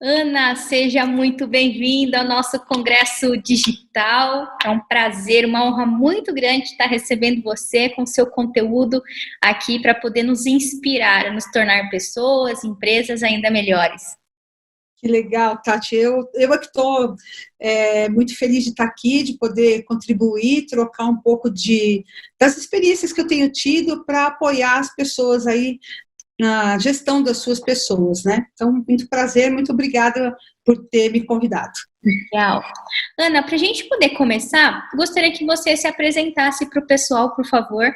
Ana, seja muito bem-vinda ao nosso Congresso Digital. É um prazer, uma honra muito grande estar recebendo você com seu conteúdo aqui para poder nos inspirar a nos tornar pessoas, empresas ainda melhores. Que legal, Tati. Eu é que estou muito feliz de estar aqui, de poder contribuir, trocar um pouco das experiências que eu tenho tido para apoiar as pessoas aí na gestão das suas pessoas, né? Então, muito prazer, muito obrigada por ter me convidado. Legal. Ana, para a gente poder começar, gostaria que você se apresentasse para o pessoal, por favor.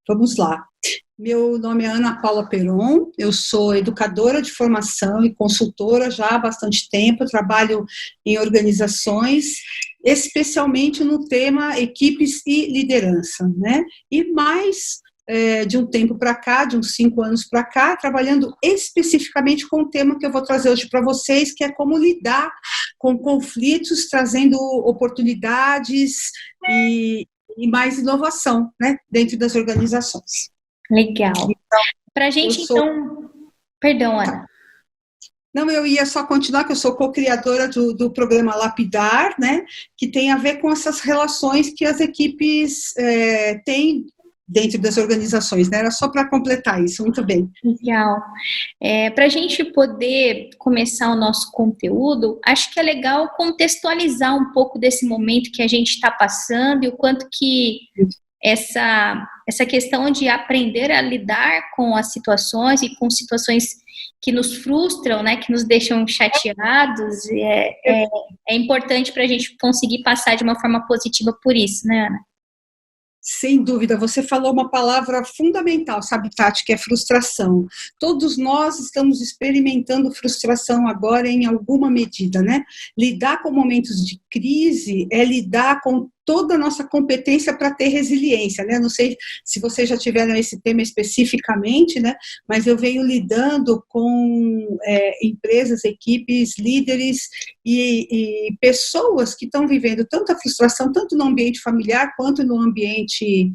Vamos lá. Meu nome é Ana Paula Peron, eu sou educadora de formação e consultora já há bastante tempo, trabalho em organizações, especialmente no tema equipes e liderança, né? E mais de um tempo para cá, de uns 5 anos para cá, trabalhando especificamente com o tema que eu vou trazer hoje para vocês, que é como lidar com conflitos, trazendo oportunidades e mais inovação, né, dentro das organizações. Legal. Para a gente, então... Perdão, Ana. Não, eu ia só continuar, que eu sou co-criadora do programa Lapidar, né, que tem a ver com essas relações que as equipes têm dentro das organizações, né? Era só para completar isso, muito bem. Legal. Para a gente poder começar o nosso conteúdo, acho que é legal contextualizar um pouco desse momento que a gente está passando e o quanto que essa questão de aprender a lidar com as situações e com situações que nos frustram, né, que nos deixam chateados, é importante para a gente conseguir passar de uma forma positiva por isso, né, Ana? Sem dúvida, você falou uma palavra fundamental, sabe, Tati, que é frustração. Todos nós estamos experimentando frustração agora em alguma medida, né? Lidar com momentos de crise é lidar com toda a nossa competência para ter resiliência, né? Não sei se vocês já tiveram esse tema especificamente, né? Mas eu venho lidando com empresas, equipes, líderes e pessoas que estão vivendo tanta frustração, tanto no ambiente familiar quanto no ambiente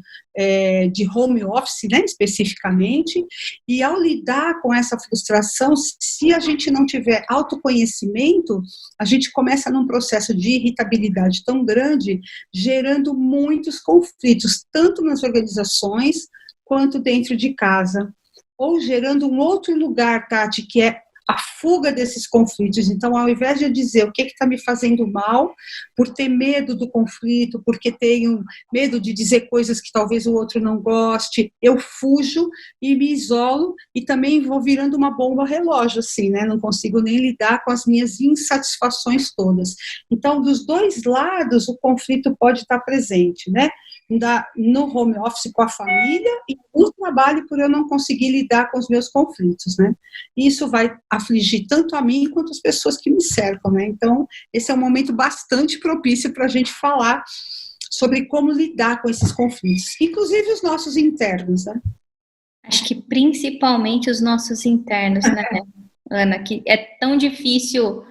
de home office, né, especificamente, e ao lidar com essa frustração, se a gente não tiver autoconhecimento, a gente começa num processo de irritabilidade tão grande, gerando muitos conflitos, tanto nas organizações, quanto dentro de casa, ou gerando um outro lugar, Tati, que é a fuga desses conflitos. Então, ao invés de eu dizer o que está me fazendo mal, por ter medo do conflito, porque tenho medo de dizer coisas que talvez o outro não goste, eu fujo e me isolo, e também vou virando uma bomba relógio, assim, né? Não consigo nem lidar com as minhas insatisfações todas. Então, dos dois lados, o conflito pode estar presente, né? No home office com a família e no trabalho por eu não conseguir lidar com os meus conflitos, né? E isso vai afligir tanto a mim quanto as pessoas que me cercam, né? Então, esse é um momento bastante propício para a gente falar sobre como lidar com esses conflitos, inclusive os nossos internos, né? Acho que principalmente os nossos internos, né, Ana? Que é tão difícil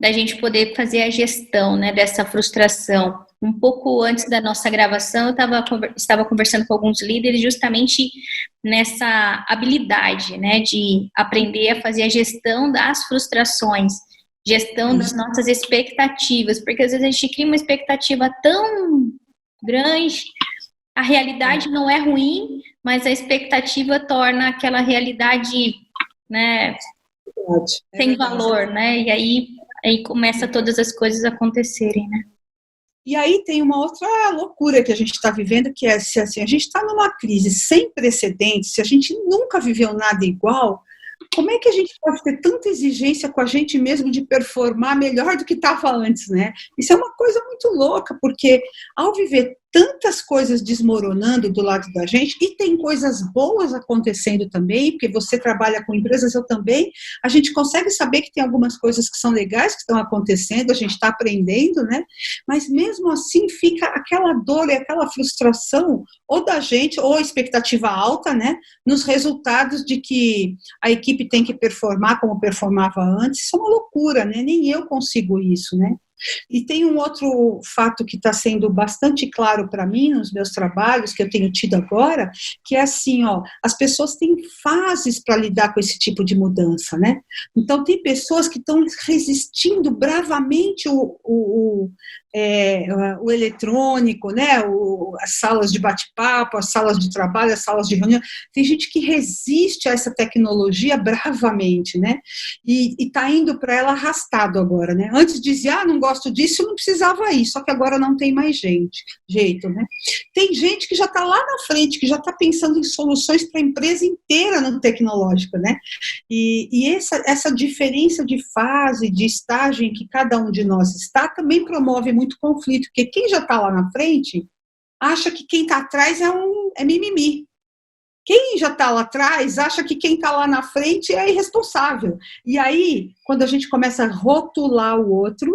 da gente poder fazer a gestão, né, dessa frustração. Um pouco antes da nossa gravação, eu estava conversando com alguns líderes justamente nessa habilidade, né, de aprender a fazer a gestão das frustrações, gestão das nossas expectativas, porque às vezes a gente cria uma expectativa tão grande, a realidade não é ruim, mas a expectativa torna aquela realidade, né, sem valor, né, e aí começa todas as coisas a acontecerem, né. E aí tem uma outra loucura que a gente está vivendo, que é se assim, a gente está numa crise sem precedentes, se a gente nunca viveu nada igual, como é que a gente pode ter tanta exigência com a gente mesmo de performar melhor do que estava antes, né? Isso é uma coisa muito louca, porque ao viver tantas coisas desmoronando do lado da gente, e tem coisas boas acontecendo também, porque você trabalha com empresas, eu também, a gente consegue saber que tem algumas coisas que são legais que estão acontecendo, a gente está aprendendo, né? Mas mesmo assim fica aquela dor e aquela frustração, ou da gente, ou a expectativa alta, né? Nos resultados de que a equipe tem que performar como performava antes, isso é uma loucura, né? Nem eu consigo isso, né? E tem um outro fato que está sendo bastante claro para mim nos meus trabalhos, que eu tenho tido agora, que é assim, ó, as pessoas têm fases para lidar com esse tipo de mudança, né? Então, tem pessoas que estão resistindo bravamente o eletrônico, né? As salas de bate-papo, as salas de trabalho, as salas de reunião. Tem gente que resiste a essa tecnologia bravamente, né? E está indo para ela arrastado agora, né? Antes dizia, não gosto disso, não precisava ir, só que agora não tem mais jeito, né? Tem gente que já está lá na frente, que já está pensando em soluções para a empresa inteira no tecnológico, né? E essa diferença de fase, de estágio em que cada um de nós está, também promove muito conflito, porque quem já está lá na frente acha que quem está atrás é mimimi. Quem já está lá atrás acha que quem está lá na frente é irresponsável. E aí, quando a gente começa a rotular o outro,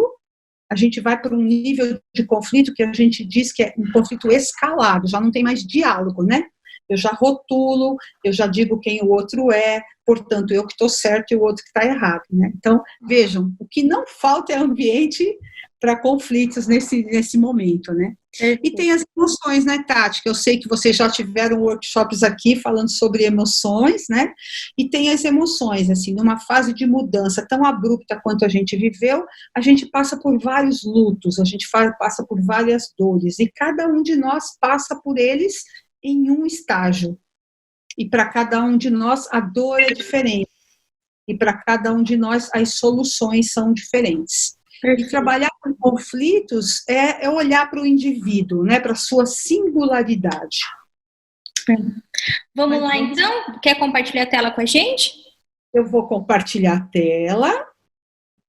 a gente vai para um nível de conflito que a gente diz que é um conflito escalado, já não tem mais diálogo, né? Eu já rotulo, eu já digo quem o outro é, portanto, eu que estou certo e o outro que está errado, né? Então, vejam, o que não falta é ambiente para conflitos nesse momento, né? E tem as emoções, né, Tati? Que eu sei que vocês já tiveram workshops aqui falando sobre emoções, né? E tem as emoções, assim, numa fase de mudança tão abrupta quanto a gente viveu, a gente passa por vários lutos, a gente passa por várias dores, e cada um de nós passa por eles em um estágio. E para cada um de nós a dor é diferente. E para cada um de nós as soluções são diferentes. Perfeito. E trabalhar com conflitos é olhar para o indivíduo, né, para a sua singularidade. Vamos lá, então? Quer compartilhar a tela com a gente? Eu vou compartilhar a tela.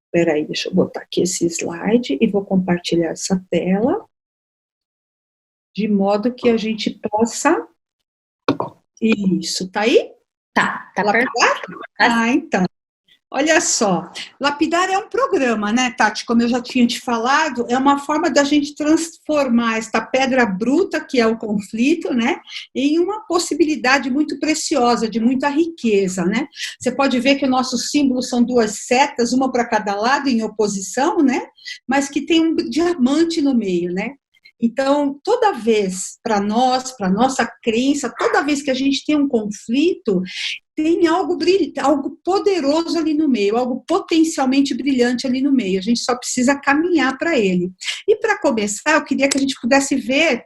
Espera aí, deixa eu botar aqui esse slide e vou compartilhar essa tela, de modo que a gente possa... Isso, tá aí? Tá perfeito. Então. Olha só, Lapidar é um programa, né, Tati? Como eu já tinha te falado, é uma forma da gente transformar esta pedra bruta, que é o conflito, né, em uma possibilidade muito preciosa, de muita riqueza, né? Você pode ver que o nosso símbolo são duas setas, uma para cada lado, em oposição, né? Mas que tem um diamante no meio, né? Então, toda vez, para nós, para nossa crença, toda vez que a gente tem um conflito, tem algo poderoso ali no meio, algo potencialmente brilhante ali no meio. A gente só precisa caminhar para ele. E para começar, eu queria que a gente pudesse ver,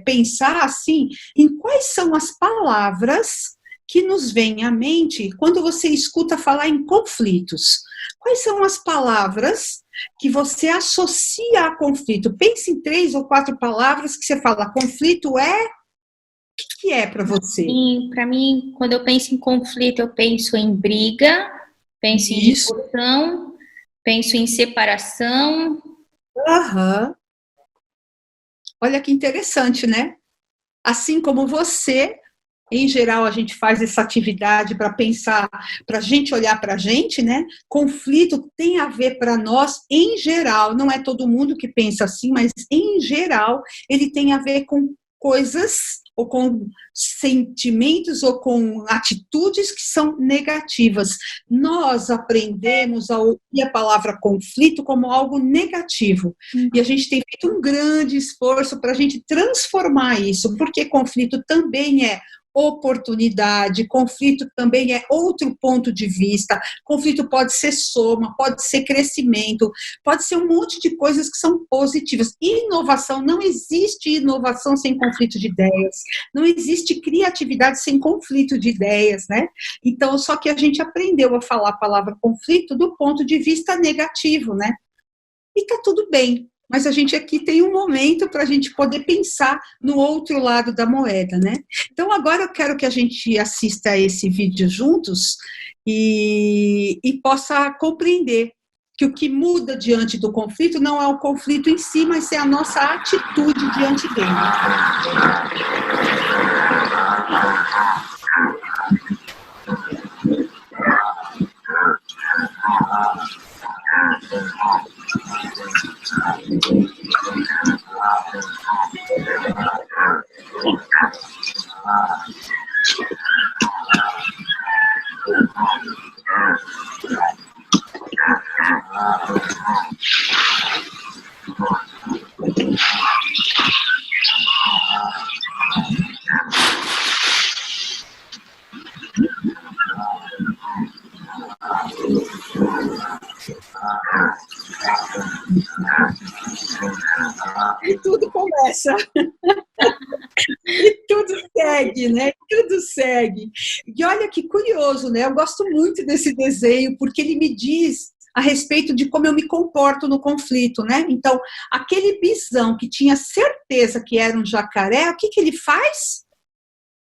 pensar assim, em quais são as palavras que nos vêm à mente quando você escuta falar em conflitos. Quais são as palavras que você associa a conflito? Pense em 3 ou 4 palavras que você fala, conflito é... O que é para você? Para mim, quando eu penso em conflito, eu penso em briga, penso em discussão, penso em separação. Aham. Olha que interessante, né? Assim como você, em geral, a gente faz essa atividade para pensar, para a gente olhar para a gente, né? Conflito tem a ver para nós, em geral, não é todo mundo que pensa assim, mas em geral, ele tem a ver com coisas ou com sentimentos ou com atitudes que são negativas. Nós aprendemos a ouvir a palavra conflito como algo negativo. E a gente tem feito um grande esforço para a gente transformar isso, porque conflito também é oportunidade, conflito também é outro ponto de vista, conflito pode ser soma, pode ser crescimento, pode ser um monte de coisas que são positivas. Inovação, não existe inovação sem conflito de ideias, não existe criatividade sem conflito de ideias, né? Então, só que a gente aprendeu a falar a palavra conflito do ponto de vista negativo, né? E tá tudo bem, mas a gente aqui tem um momento para a gente poder pensar no outro lado da moeda, né? Então, agora eu quero que a gente assista a esse vídeo juntos e possa compreender que o que muda diante do conflito não é o conflito em si, mas é a nossa atitude diante dele. E tudo começa. E tudo segue, né? Tudo segue. E olha que curioso, né? Eu gosto muito desse desenho, porque ele me diz a respeito de como eu me comporto no conflito, né? Então, aquele bisão que tinha certeza que era um jacaré, o que que ele faz?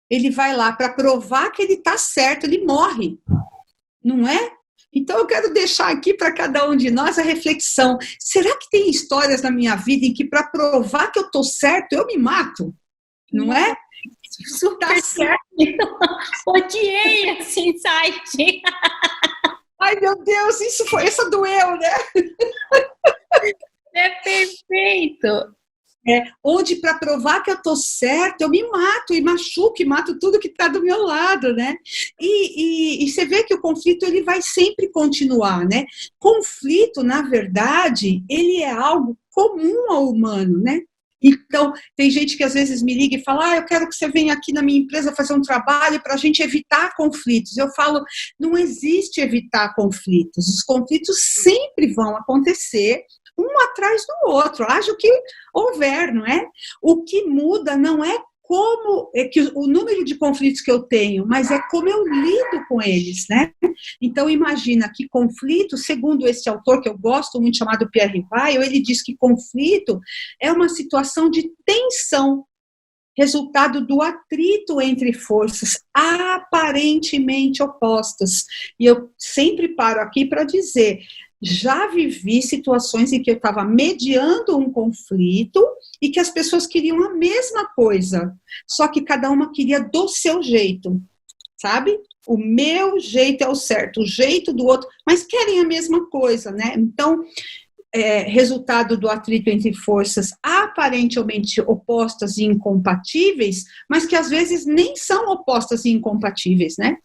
Ele vai lá para provar que ele está certo, ele morre, não é? Então, eu quero deixar aqui para cada um de nós a reflexão. Será que tem histórias na minha vida em que, para provar que eu estou certo, eu me mato? Não é? Super tá certo. Odiei esse insight. Ai, meu Deus, essa doeu, né? É perfeito. Onde, para provar que eu estou certo, eu me mato e machuco e mato tudo que está do meu lado, né? E você vê que o conflito ele vai sempre continuar, né? Conflito, na verdade, ele é algo comum ao humano, né? Então, tem gente que às vezes me liga e fala, eu quero que você venha aqui na minha empresa fazer um trabalho para a gente evitar conflitos. Eu falo, não existe evitar conflitos. Os conflitos sempre vão acontecer, um atrás do outro, haja o que houver, não é? O que muda não é como é que o número de conflitos que eu tenho, mas é como eu lido com eles, né? Então, imagina que conflito, segundo esse autor que eu gosto muito, chamado Pierre Weil, ele diz que conflito é uma situação de tensão, resultado do atrito entre forças aparentemente opostas. E eu sempre paro aqui para dizer, já vivi situações em que eu estava mediando um conflito e que as pessoas queriam a mesma coisa, só que cada uma queria do seu jeito, sabe? O meu jeito é o certo, o jeito do outro, mas querem a mesma coisa, né? Então, resultado do atrito entre forças aparentemente opostas e incompatíveis, mas que às vezes nem são opostas e incompatíveis, né?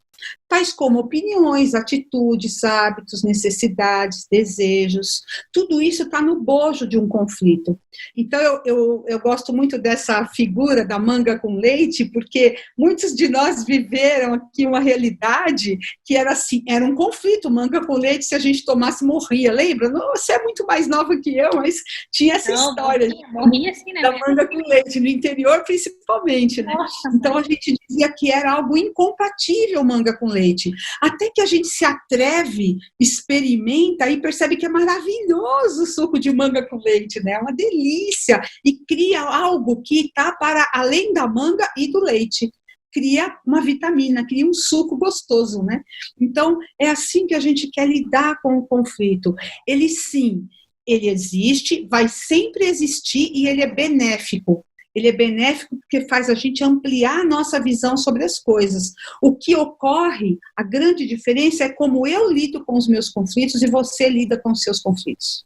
Tais como opiniões, atitudes, hábitos, necessidades, desejos, tudo isso está no bojo de um conflito. Então, eu gosto muito dessa figura da manga com leite, porque muitos de nós viveram aqui uma realidade que era assim, era um conflito, manga com leite, se a gente tomasse, morria, lembra? Não, você é muito mais nova que eu, mas tinha essa história morria assim, né, da manga com leite, no interior principalmente, né? Nossa, então, a gente dizia que era algo incompatível manga com leite, até que a gente se atreve, experimenta e percebe que é maravilhoso o suco de manga com leite, né? É uma delícia, e cria algo que está para além da manga e do leite, cria uma vitamina, cria um suco gostoso, né? Então, é assim que a gente quer lidar com o conflito. Ele sim, ele existe, vai sempre existir e ele é benéfico. Ele é benéfico porque faz a gente ampliar a nossa visão sobre as coisas. O que ocorre, a grande diferença é como eu lido com os meus conflitos e você lida com os seus conflitos.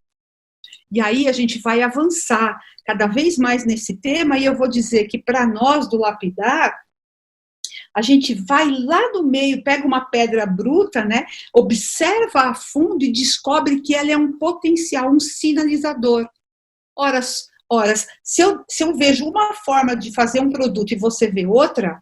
E aí a gente vai avançar cada vez mais nesse tema, e eu vou dizer que para nós do Lapidar, a gente vai lá no meio, pega uma pedra bruta, né, observa a fundo e descobre que ela é um potencial, um sinalizador. Ora, se eu vejo uma forma de fazer um produto e você vê outra,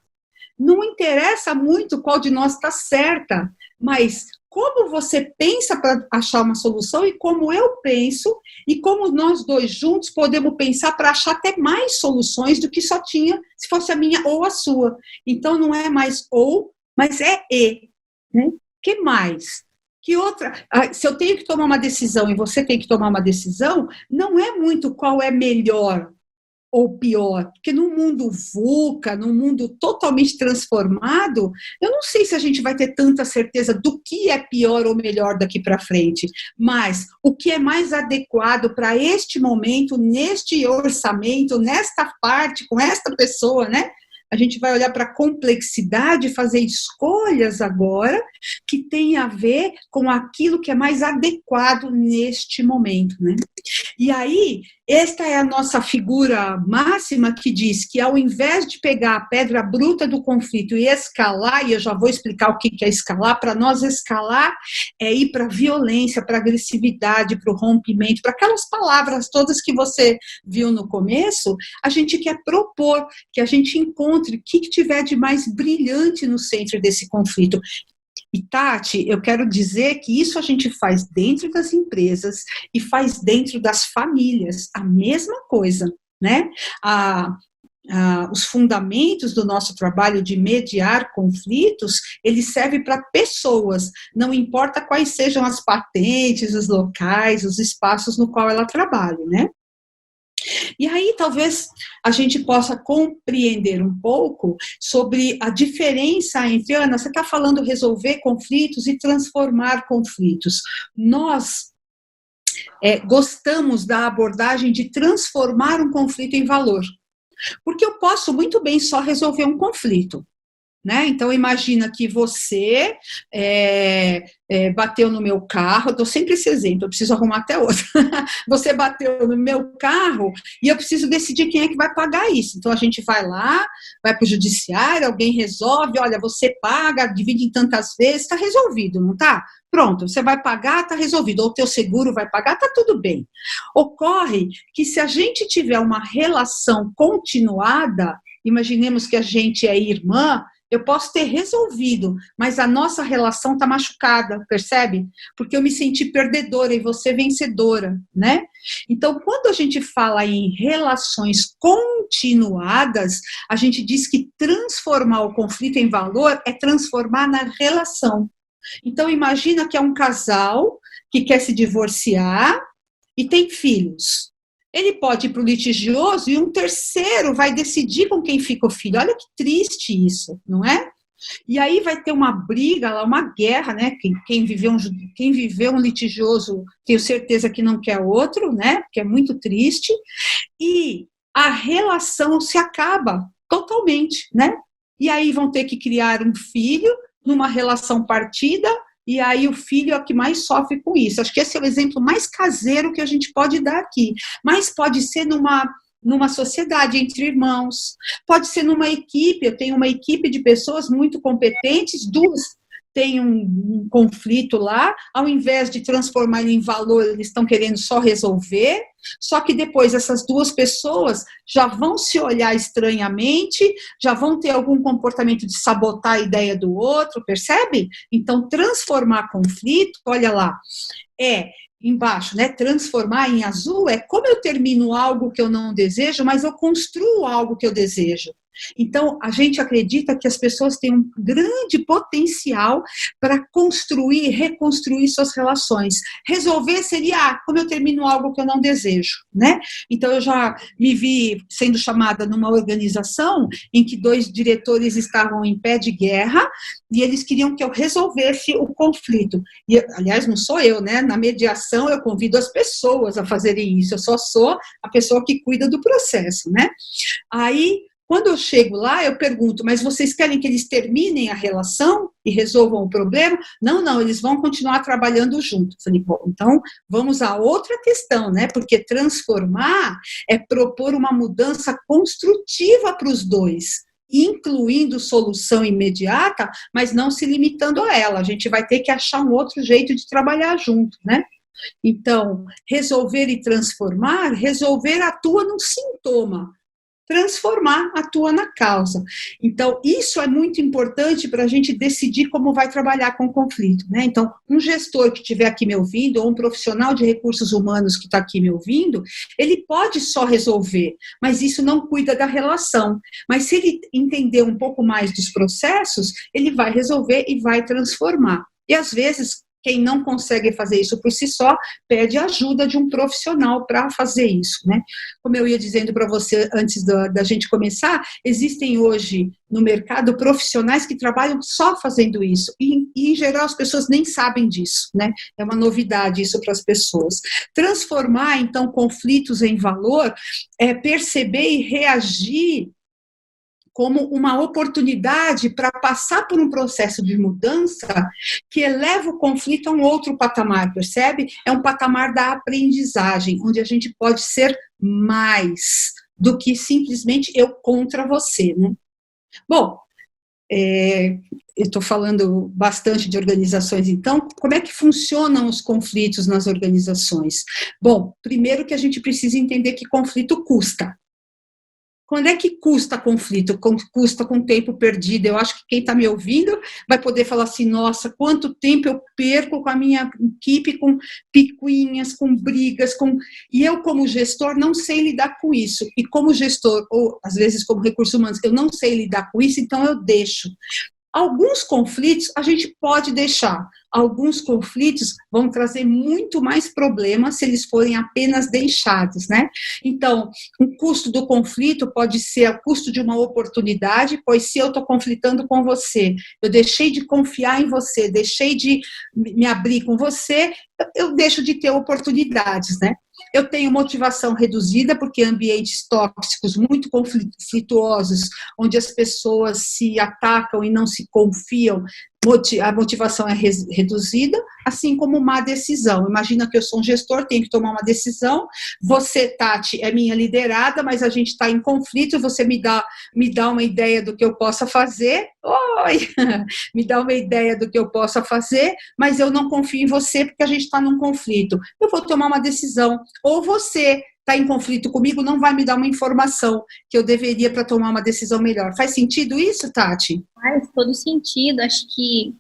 não interessa muito qual de nós está certa, mas como você pensa para achar uma solução e como eu penso, e como nós dois juntos podemos pensar para achar até mais soluções do que só tinha se fosse a minha ou a sua. Então não é mais ou, mas é e. Né? Que mais? Que outra? Se eu tenho que tomar uma decisão e você tem que tomar uma decisão, não é muito qual é melhor ou pior, porque num mundo VUCA, num mundo totalmente transformado, eu não sei se a gente vai ter tanta certeza do que é pior ou melhor daqui para frente, mas o que é mais adequado para este momento, neste orçamento, nesta parte, com esta pessoa, né? A gente vai olhar para a complexidade e fazer escolhas agora que tem a ver com aquilo que é mais adequado neste momento, né? E aí, esta é a nossa figura máxima que diz que ao invés de pegar a pedra bruta do conflito e escalar, e eu já vou explicar o que é escalar, para nós escalar é ir para a violência, para a agressividade, para o rompimento, para aquelas palavras todas que você viu no começo, a gente quer propor que a gente encontre o que tiver de mais brilhante no centro desse conflito. E, Tati, eu quero dizer que isso a gente faz dentro das empresas e faz dentro das famílias, a mesma coisa, né? Os fundamentos do nosso trabalho de mediar conflitos, ele serve para pessoas, não importa quais sejam as patentes, os locais, os espaços no qual ela trabalha, né? E aí, talvez a gente possa compreender um pouco sobre a diferença entre, Ana, você está falando resolver conflitos e transformar conflitos. Nós gostamos da abordagem de transformar um conflito em valor. Porque eu posso muito bem só resolver um conflito, né? Então, imagina que você bateu no meu carro, eu dou sempre esse exemplo, eu preciso arrumar até outro. Você bateu no meu carro e eu preciso decidir quem é que vai pagar isso. Então, a gente vai lá, vai para o judiciário, alguém resolve, olha, você paga, divide em tantas vezes, está resolvido, não está? Pronto, você vai pagar, está resolvido. Ou o teu seguro vai pagar, está tudo bem. Ocorre que se a gente tiver uma relação continuada, imaginemos que a gente é irmã, eu posso ter resolvido, mas a nossa relação está machucada, percebe? Porque eu me senti perdedora e você vencedora, né? Então, quando a gente fala em relações continuadas, a gente diz que transformar o conflito em valor é transformar na relação. Então, imagina que é um casal que quer se divorciar e tem filhos. Ele pode ir para o litigioso e um terceiro vai decidir com quem fica o filho. Olha que triste isso, não é? E aí vai ter uma briga lá, uma guerra, né? Quem viveu um litigioso, tenho certeza que não quer outro, né? Porque é muito triste. E a relação se acaba totalmente, né? E aí vão ter que criar um filho numa relação partida, e aí o filho é o que mais sofre com isso. Acho que esse é o exemplo mais caseiro que a gente pode dar aqui. Mas pode ser numa sociedade entre irmãos, pode ser numa equipe, eu tenho uma equipe de pessoas muito competentes, duas têm um conflito lá, ao invés de transformar em valor, eles estão querendo só resolver, só que depois essas duas pessoas já vão se olhar estranhamente, já vão ter algum comportamento de sabotar a ideia do outro, percebe? Então, transformar conflito, olha lá, embaixo, né? Transformar em azul é como eu termino algo que eu não desejo, mas eu construo algo que eu desejo. Então, a gente acredita que as pessoas têm um grande potencial para construir, reconstruir suas relações. Resolver seria, como eu termino algo que eu não desejo, né? Então, eu já me vi sendo chamada numa organização em que 2 diretores estavam em pé de guerra e eles queriam que eu resolvesse o conflito. E, aliás, não sou eu, né? Na mediação, eu convido as pessoas a fazerem isso. Eu só sou a pessoa que cuida do processo, né? Aí, quando eu chego lá, eu pergunto, mas vocês querem que eles terminem a relação e resolvam o problema? Não, não, eles vão continuar trabalhando junto. Falei, bom, então vamos a outra questão, né? Porque transformar é propor uma mudança construtiva para os dois, incluindo solução imediata, mas não se limitando a ela. A gente vai ter que achar um outro jeito de trabalhar junto, né? Então, resolver e transformar, resolver atua num sintoma, transformar atua na causa. Então, isso é muito importante para a gente decidir como vai trabalhar com o conflito, né? Então, um gestor que estiver aqui me ouvindo, ou um profissional de recursos humanos que está aqui me ouvindo, ele pode só resolver, mas isso não cuida da relação. Mas se ele entender um pouco mais dos processos, ele vai resolver e vai transformar. E, às vezes, quem não consegue fazer isso por si só, pede ajuda de um profissional para fazer isso, né? Como eu ia dizendo para você antes da gente começar, existem hoje no mercado profissionais que trabalham só fazendo isso, e em geral as pessoas nem sabem disso, né? É uma novidade isso para as pessoas. Transformar, então, conflitos em valor é perceber e reagir como uma oportunidade para passar por um processo de mudança que eleva o conflito a um outro patamar, percebe? É um patamar da aprendizagem, onde a gente pode ser mais do que simplesmente eu contra você, né? Bom, eu estou falando bastante de organizações, então, como é que funcionam os conflitos nas organizações? Bom, primeiro que a gente precisa entender que conflito custa. Quando é que custa conflito? Custa com tempo perdido. Eu acho que quem está me ouvindo vai poder falar assim, nossa, quanto tempo eu perco com a minha equipe, com picuinhas, com brigas, e eu, como gestor, não sei lidar com isso. E como gestor, ou às vezes como recursos humanos, eu não sei lidar com isso, então eu deixo. Alguns conflitos a gente pode deixar, alguns conflitos vão trazer muito mais problemas se eles forem apenas deixados, né? Então, o custo do conflito pode ser o custo de uma oportunidade, pois se eu estou conflitando com você, eu deixei de confiar em você, deixei de me abrir com você, eu deixo de ter oportunidades, né? Eu tenho motivação reduzida, porque ambientes tóxicos, muito conflituosos, onde as pessoas se atacam e não se confiam, a motivação é reduzida, assim como má decisão. Imagina que eu sou um gestor, tenho que tomar uma decisão, você, Tati, é minha liderada, mas a gente está em conflito, você me dá uma ideia do que eu possa fazer, oi, me dá uma ideia do que eu possa fazer, mas eu não confio em você porque a gente está num conflito. Eu vou tomar uma decisão, ou você está em conflito comigo, não vai me dar uma informação que eu deveria para tomar uma decisão melhor. Faz sentido isso, Tati? Faz todo sentido. Acho que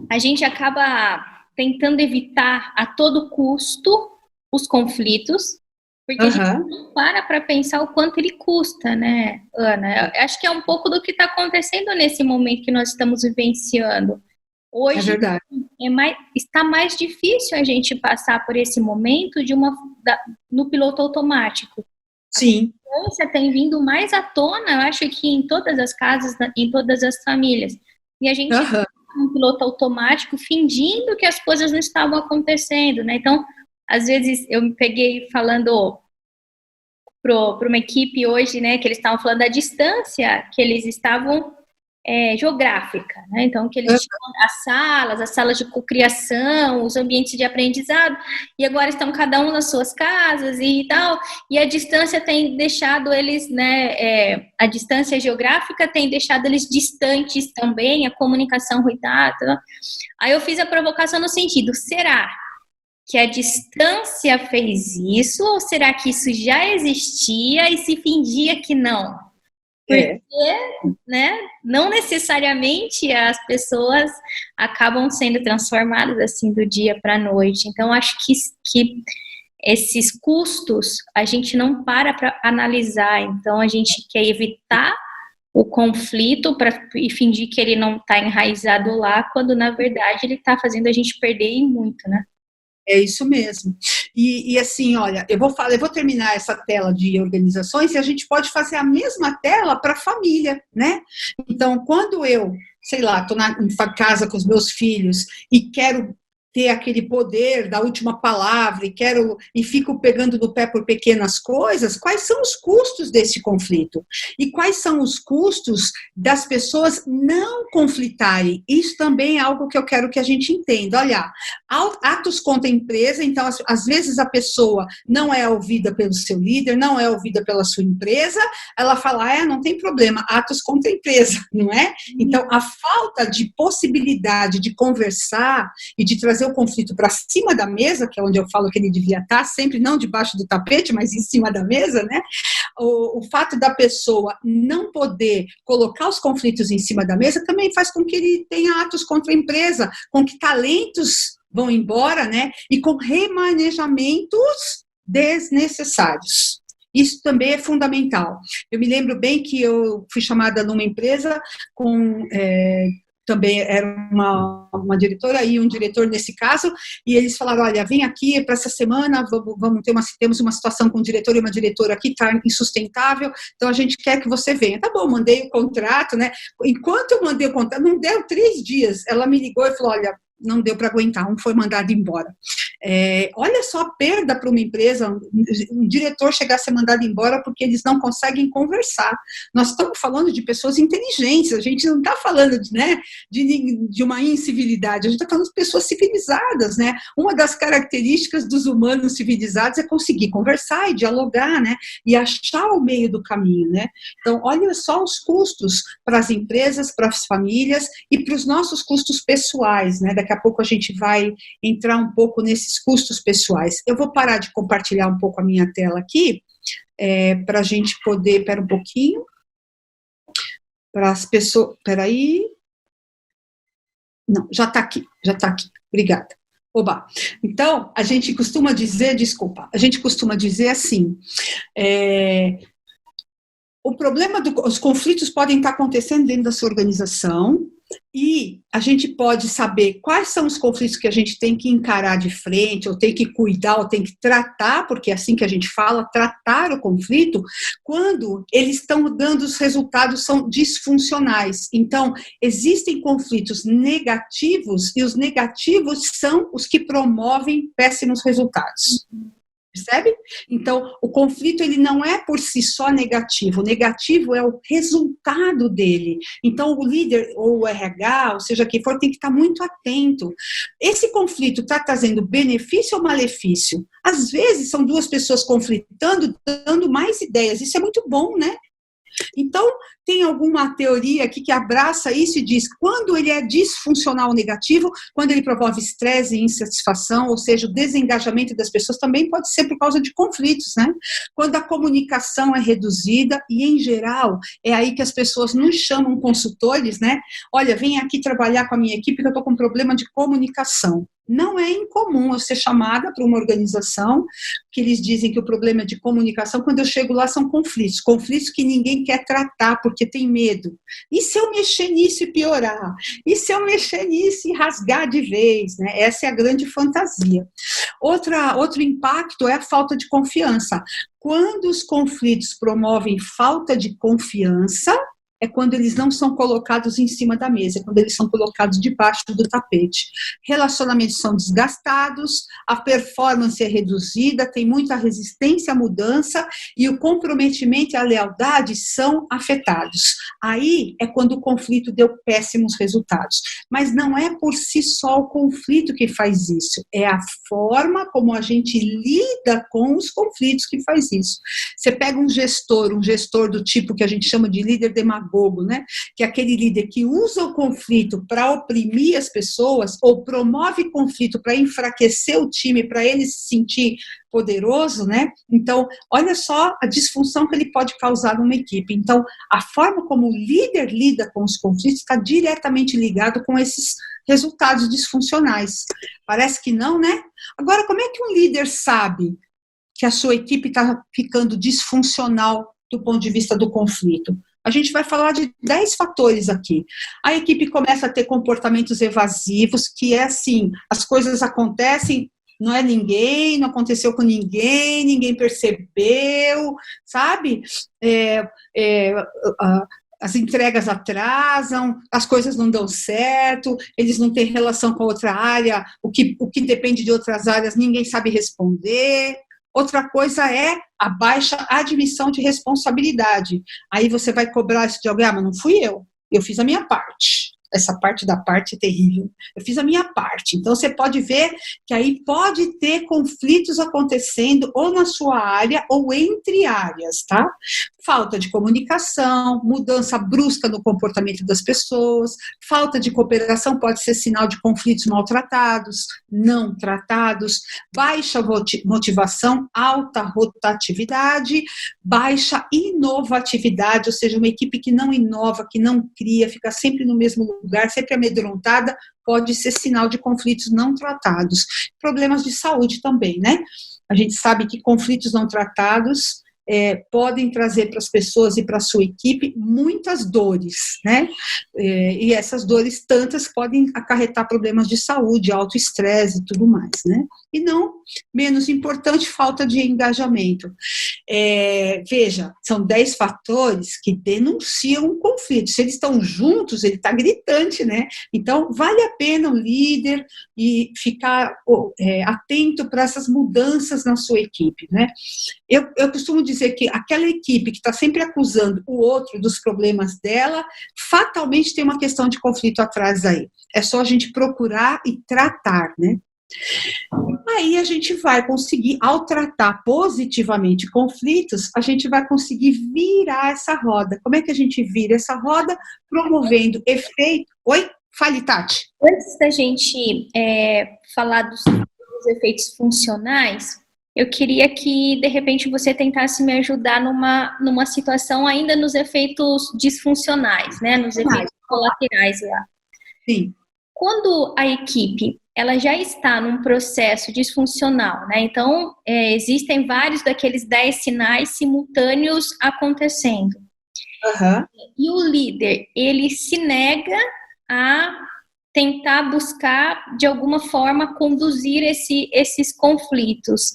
a gente acaba tentando evitar a todo custo os conflitos, porque a gente não para pensar o quanto ele custa, né, Ana? Eu acho que é um pouco do que está acontecendo nesse momento que nós estamos vivenciando. Hoje é verdade. Está mais difícil a gente passar por esse momento no piloto automático. Sim. A consciência tem vindo mais à tona, eu acho que em todas as casas, em todas as famílias. E a gente está no piloto automático fingindo que as coisas não estavam acontecendo, né? Então, às vezes, eu me peguei falando para uma equipe hoje, né, que eles estavam falando da distância que eles estavam geográfica, né? Então, que eles tinham as salas de cocriação, os ambientes de aprendizado, e agora estão cada um nas suas casas e tal, e a distância tem deixado eles, né, a distância geográfica tem deixado eles distantes também, a comunicação ruidada. Aí eu fiz a provocação no sentido, será que a distância fez isso, ou será que isso já existia e se fingia que não? Porque, né, não necessariamente as pessoas acabam sendo transformadas assim do dia para a noite. Então, acho que esses custos a gente não para analisar. Então, a gente quer evitar o conflito e fingir que ele não está enraizado lá, quando na verdade ele está fazendo a gente perder e muito, né? É isso mesmo. E assim, olha, eu vou terminar essa tela de organizações e a gente pode fazer a mesma tela para a família, né? Então, quando eu, sei lá, estou na casa com os meus filhos e quero ter aquele poder da última palavra e fico pegando no pé por pequenas coisas, quais são os custos desse conflito? E quais são os custos das pessoas não conflitarem? Isso também é algo que eu quero que a gente entenda. Olha, atos contra a empresa, então, às vezes a pessoa não é ouvida pelo seu líder, não é ouvida pela sua empresa, ela fala, não tem problema, atos contra a empresa, não é? Então, a falta de possibilidade de conversar e de trazer o conflito para cima da mesa, que é onde eu falo que ele devia estar, sempre não debaixo do tapete, mas em cima da mesa, né? O fato da pessoa não poder colocar os conflitos em cima da mesa também faz com que ele tenha atos contra a empresa, com que talentos vão embora, né? E com remanejamentos desnecessários. Isso também é fundamental. Eu me lembro bem que eu fui chamada numa empresa com... também era uma diretora e um diretor nesse caso, e eles falaram, olha, vem aqui para essa semana, temos uma situação com um diretor e uma diretora aqui, está insustentável, então a gente quer que você venha. Tá bom, mandei o contrato, né? Enquanto eu mandei o contrato, não deu 3 dias, ela me ligou e falou, olha, não deu para aguentar, um foi mandado embora. Olha só a perda para uma empresa, um diretor chegar a ser mandado embora porque eles não conseguem conversar. Nós estamos falando de pessoas inteligentes, a gente não está falando de uma incivilidade, a gente está falando de pessoas civilizadas, né? Uma das características dos humanos civilizados é conseguir conversar e dialogar, né? E achar o meio do caminho, né? Então, olha só os custos para as empresas, para as famílias e para os nossos custos pessoais, né? Daqui a pouco a gente vai entrar um pouco nesses custos pessoais. Eu vou parar de compartilhar um pouco a minha tela aqui, para a gente poder, espera um pouquinho, para as pessoas, espera aí, não, já está aqui, obrigada. Oba. Então, a gente costuma dizer assim, o problema os conflitos podem estar acontecendo dentro da sua organização e a gente pode saber quais são os conflitos que a gente tem que encarar de frente, ou tem que cuidar, ou tem que tratar, porque é assim que a gente fala, tratar o conflito, quando eles estão dando os resultados, são disfuncionais. Então, existem conflitos negativos e os negativos são os que promovem péssimos resultados. Percebe? Então, o conflito ele não é por si só negativo, o negativo é o resultado dele. Então, o líder ou o RH, ou seja quem for, tem que estar muito atento. Esse conflito está trazendo benefício ou malefício? Às vezes, são duas pessoas conflitando, dando mais ideias. Isso é muito bom, né? Então, tem alguma teoria aqui que abraça isso e diz quando ele é disfuncional negativo, quando ele promove estresse e insatisfação, ou seja, o desengajamento das pessoas também pode ser por causa de conflitos, né? Quando a comunicação é reduzida e, em geral, é aí que as pessoas nos chamam consultores, né? Olha, vem aqui trabalhar com a minha equipe que eu estou com um problema de comunicação. Não é incomum eu ser chamada para uma organização que eles dizem que o problema é de comunicação, quando eu chego lá são conflitos que ninguém quer tratar porque tem medo. E se eu mexer nisso e piorar? E se eu mexer nisso e rasgar de vez? Né? Essa é a grande fantasia. Outro impacto é a falta de confiança. Quando os conflitos promovem falta de confiança, é quando eles não são colocados em cima da mesa, é quando eles são colocados debaixo do tapete. Relacionamentos são desgastados, a performance é reduzida, tem muita resistência à mudança e o comprometimento e a lealdade são afetados. Aí é quando o conflito deu péssimos resultados. Mas não é por si só o conflito que faz isso, é a forma como a gente lida com os conflitos que faz isso. Você pega um gestor do tipo que a gente chama de líder demagogo, né? Que é aquele líder que usa o conflito para oprimir as pessoas ou promove conflito para enfraquecer o time, para ele se sentir poderoso, né? Então, olha só a disfunção que ele pode causar numa equipe. Então, a forma como o líder lida com os conflitos está diretamente ligado com esses resultados disfuncionais. Parece que não, né? Agora, como é que um líder sabe que a sua equipe está ficando disfuncional do ponto de vista do conflito? A gente vai falar de 10 fatores aqui. A equipe começa a ter comportamentos evasivos, que é assim, as coisas acontecem, não é ninguém, não aconteceu com ninguém, ninguém percebeu, sabe? As entregas atrasam, as coisas não dão certo, eles não têm relação com a outra área, o que depende de outras áreas ninguém sabe responder. Outra coisa é a baixa admissão de responsabilidade. Aí você vai cobrar isso de alguém, mas não fui eu fiz a minha parte. Essa parte da parte é terrível. Eu fiz a minha parte. Então, você pode ver que aí pode ter conflitos acontecendo ou na sua área ou entre áreas, tá? Falta de comunicação, mudança brusca no comportamento das pessoas, falta de cooperação pode ser sinal de conflitos maltratados, não tratados, baixa motivação, alta rotatividade, baixa inovatividade, ou seja, uma equipe que não inova, que não cria, fica sempre no mesmo lugar, sempre amedrontada, pode ser sinal de conflitos não tratados. Problemas de saúde também, né? A gente sabe que conflitos não tratados podem trazer para as pessoas e para a sua equipe muitas dores, né? E essas dores tantas podem acarretar problemas de saúde, alto estresse e tudo mais, né? E não menos importante, falta de engajamento. Veja, são 10 fatores que denunciam um conflito. Se eles estão juntos, ele está gritante, né? Então, vale a pena o líder e ficar atento para essas mudanças na sua equipe, né? Eu costumo dizer que aquela equipe que está sempre acusando o outro dos problemas dela, fatalmente tem uma questão de conflito atrás aí. É só a gente procurar e tratar, né? Aí a gente vai conseguir, ao tratar positivamente conflitos, a gente vai conseguir virar essa roda. Como é que a gente vira essa roda? Promovendo efeito... Oi? Fale, Tati. Antes da gente falar dos efeitos funcionais, eu queria que, de repente, você tentasse me ajudar numa situação ainda nos efeitos disfuncionais, né? Nos efeitos colaterais lá. Sim. Quando a equipe ela já está num processo disfuncional, né? Então, existem vários daqueles 10 sinais simultâneos acontecendo. Uhum. E o líder, ele se nega a tentar buscar, de alguma forma, conduzir esses conflitos.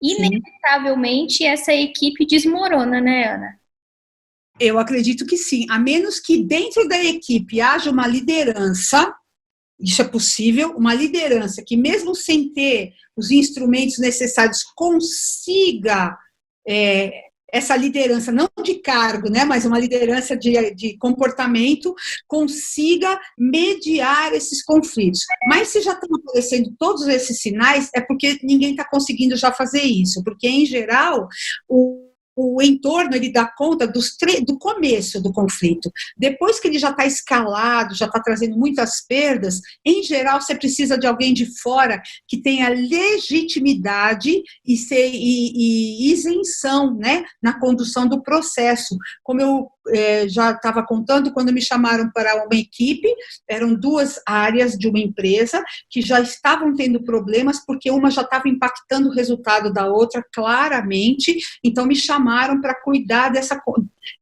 Inevitavelmente, essa equipe desmorona, né, Ana? Eu acredito que sim, a menos que dentro da equipe haja uma liderança, isso é possível, uma liderança que mesmo sem ter os instrumentos necessários consiga essa liderança, não de cargo, né, mas uma liderança de comportamento, consiga mediar esses conflitos. Mas se já estão aparecendo todos esses sinais, é porque ninguém está conseguindo já fazer isso, porque, em geral, o entorno, ele dá conta do começo do conflito. Depois que ele já está escalado, já está trazendo muitas perdas, em geral, você precisa de alguém de fora que tenha legitimidade e isenção, né, na condução do processo. Como eu já estava contando, quando me chamaram para uma equipe, eram 2 áreas de uma empresa que já estavam tendo problemas, porque uma já estava impactando o resultado da outra claramente, então me chamaram para cuidar dessa.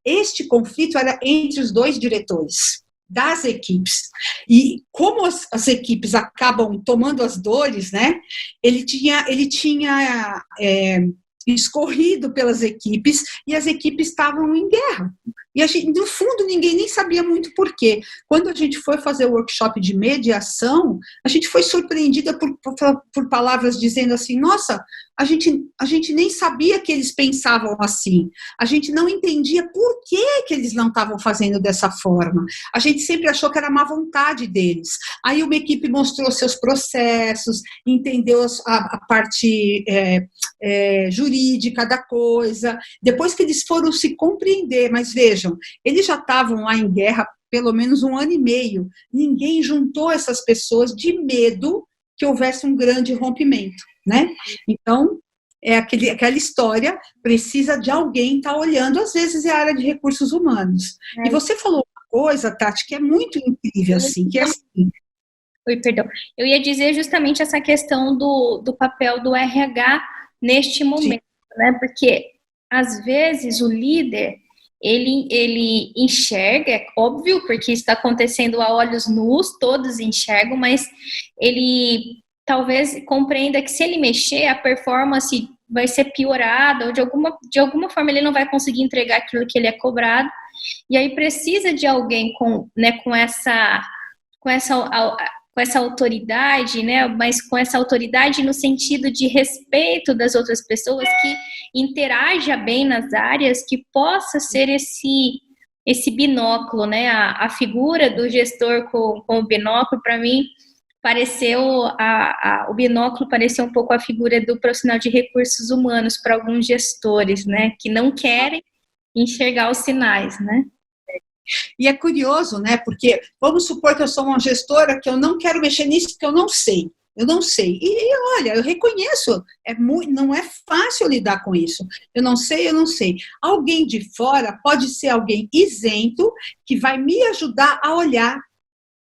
Este conflito era entre os 2 diretores das equipes. E como as equipes acabam tomando as dores, né? Ele tinha escorrido pelas equipes e as equipes estavam em guerra. E a gente, no fundo, ninguém nem sabia muito por quê. Quando a gente foi fazer o workshop de mediação, a gente foi surpreendida por palavras dizendo assim, nossa, a gente nem sabia que eles pensavam assim. A gente não entendia por que eles não estavam fazendo dessa forma. A gente sempre achou que era má vontade deles. Aí uma equipe mostrou seus processos, entendeu a parte jurídica da coisa. Depois que eles foram se compreender, mas vejam, eles já estavam lá em guerra pelo menos 1 ano e meio. Ninguém juntou essas pessoas de medo que houvesse um grande rompimento, né? Então, aquela história, precisa de alguém estar olhando, às vezes é a área de recursos humanos. E você falou uma coisa, Tati, que é muito incrível, assim, que é assim. Oi, perdão. Eu ia dizer justamente essa questão do papel do RH neste momento, né? Porque, às vezes, o líder, ele enxerga, é óbvio, porque está acontecendo a olhos nus, todos enxergam, mas ele talvez compreenda que se ele mexer, a performance vai ser piorada, ou de alguma forma ele não vai conseguir entregar aquilo que ele é cobrado, e aí precisa de alguém com essa autoridade, né? Mas com essa autoridade no sentido de respeito das outras pessoas, que interaja bem nas áreas, que possa ser esse binóculo, né? A figura do gestor com o binóculo, para mim, pareceu o binóculo pareceu um pouco a figura do profissional de recursos humanos para alguns gestores, né? Que não querem enxergar os sinais, né? E é curioso, né? Porque vamos supor que eu sou uma gestora que eu não quero mexer nisso porque eu não sei. Eu não sei. E olha, eu reconheço, não é fácil lidar com isso. Eu não sei. Alguém de fora pode ser alguém isento que vai me ajudar a olhar.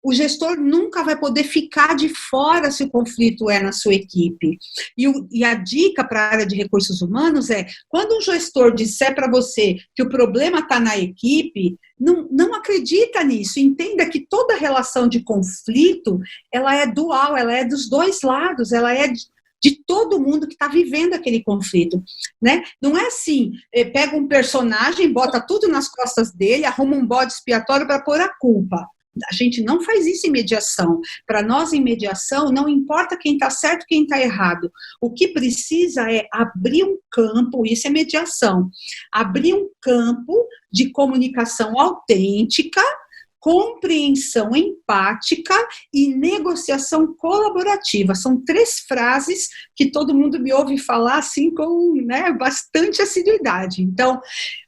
O gestor nunca vai poder ficar de fora se o conflito é na sua equipe. E a dica para a área de recursos humanos é, quando um gestor disser para você que o problema está na equipe, não acredita nisso. Entenda que toda relação de conflito, ela é dual, ela é dos 2 lados, ela é de todo mundo que está vivendo aquele conflito, né? Não é assim, pega um personagem, bota tudo nas costas dele, arruma um bode expiatório para pôr a culpa. A gente não faz isso em mediação. Para nós, em mediação, não importa quem está certo e quem está errado. O que precisa é abrir um campo, isso é mediação, abrir um campo de comunicação autêntica, compreensão empática e negociação colaborativa. São 3 frases que todo mundo me ouve falar assim com, né, bastante assiduidade. Então,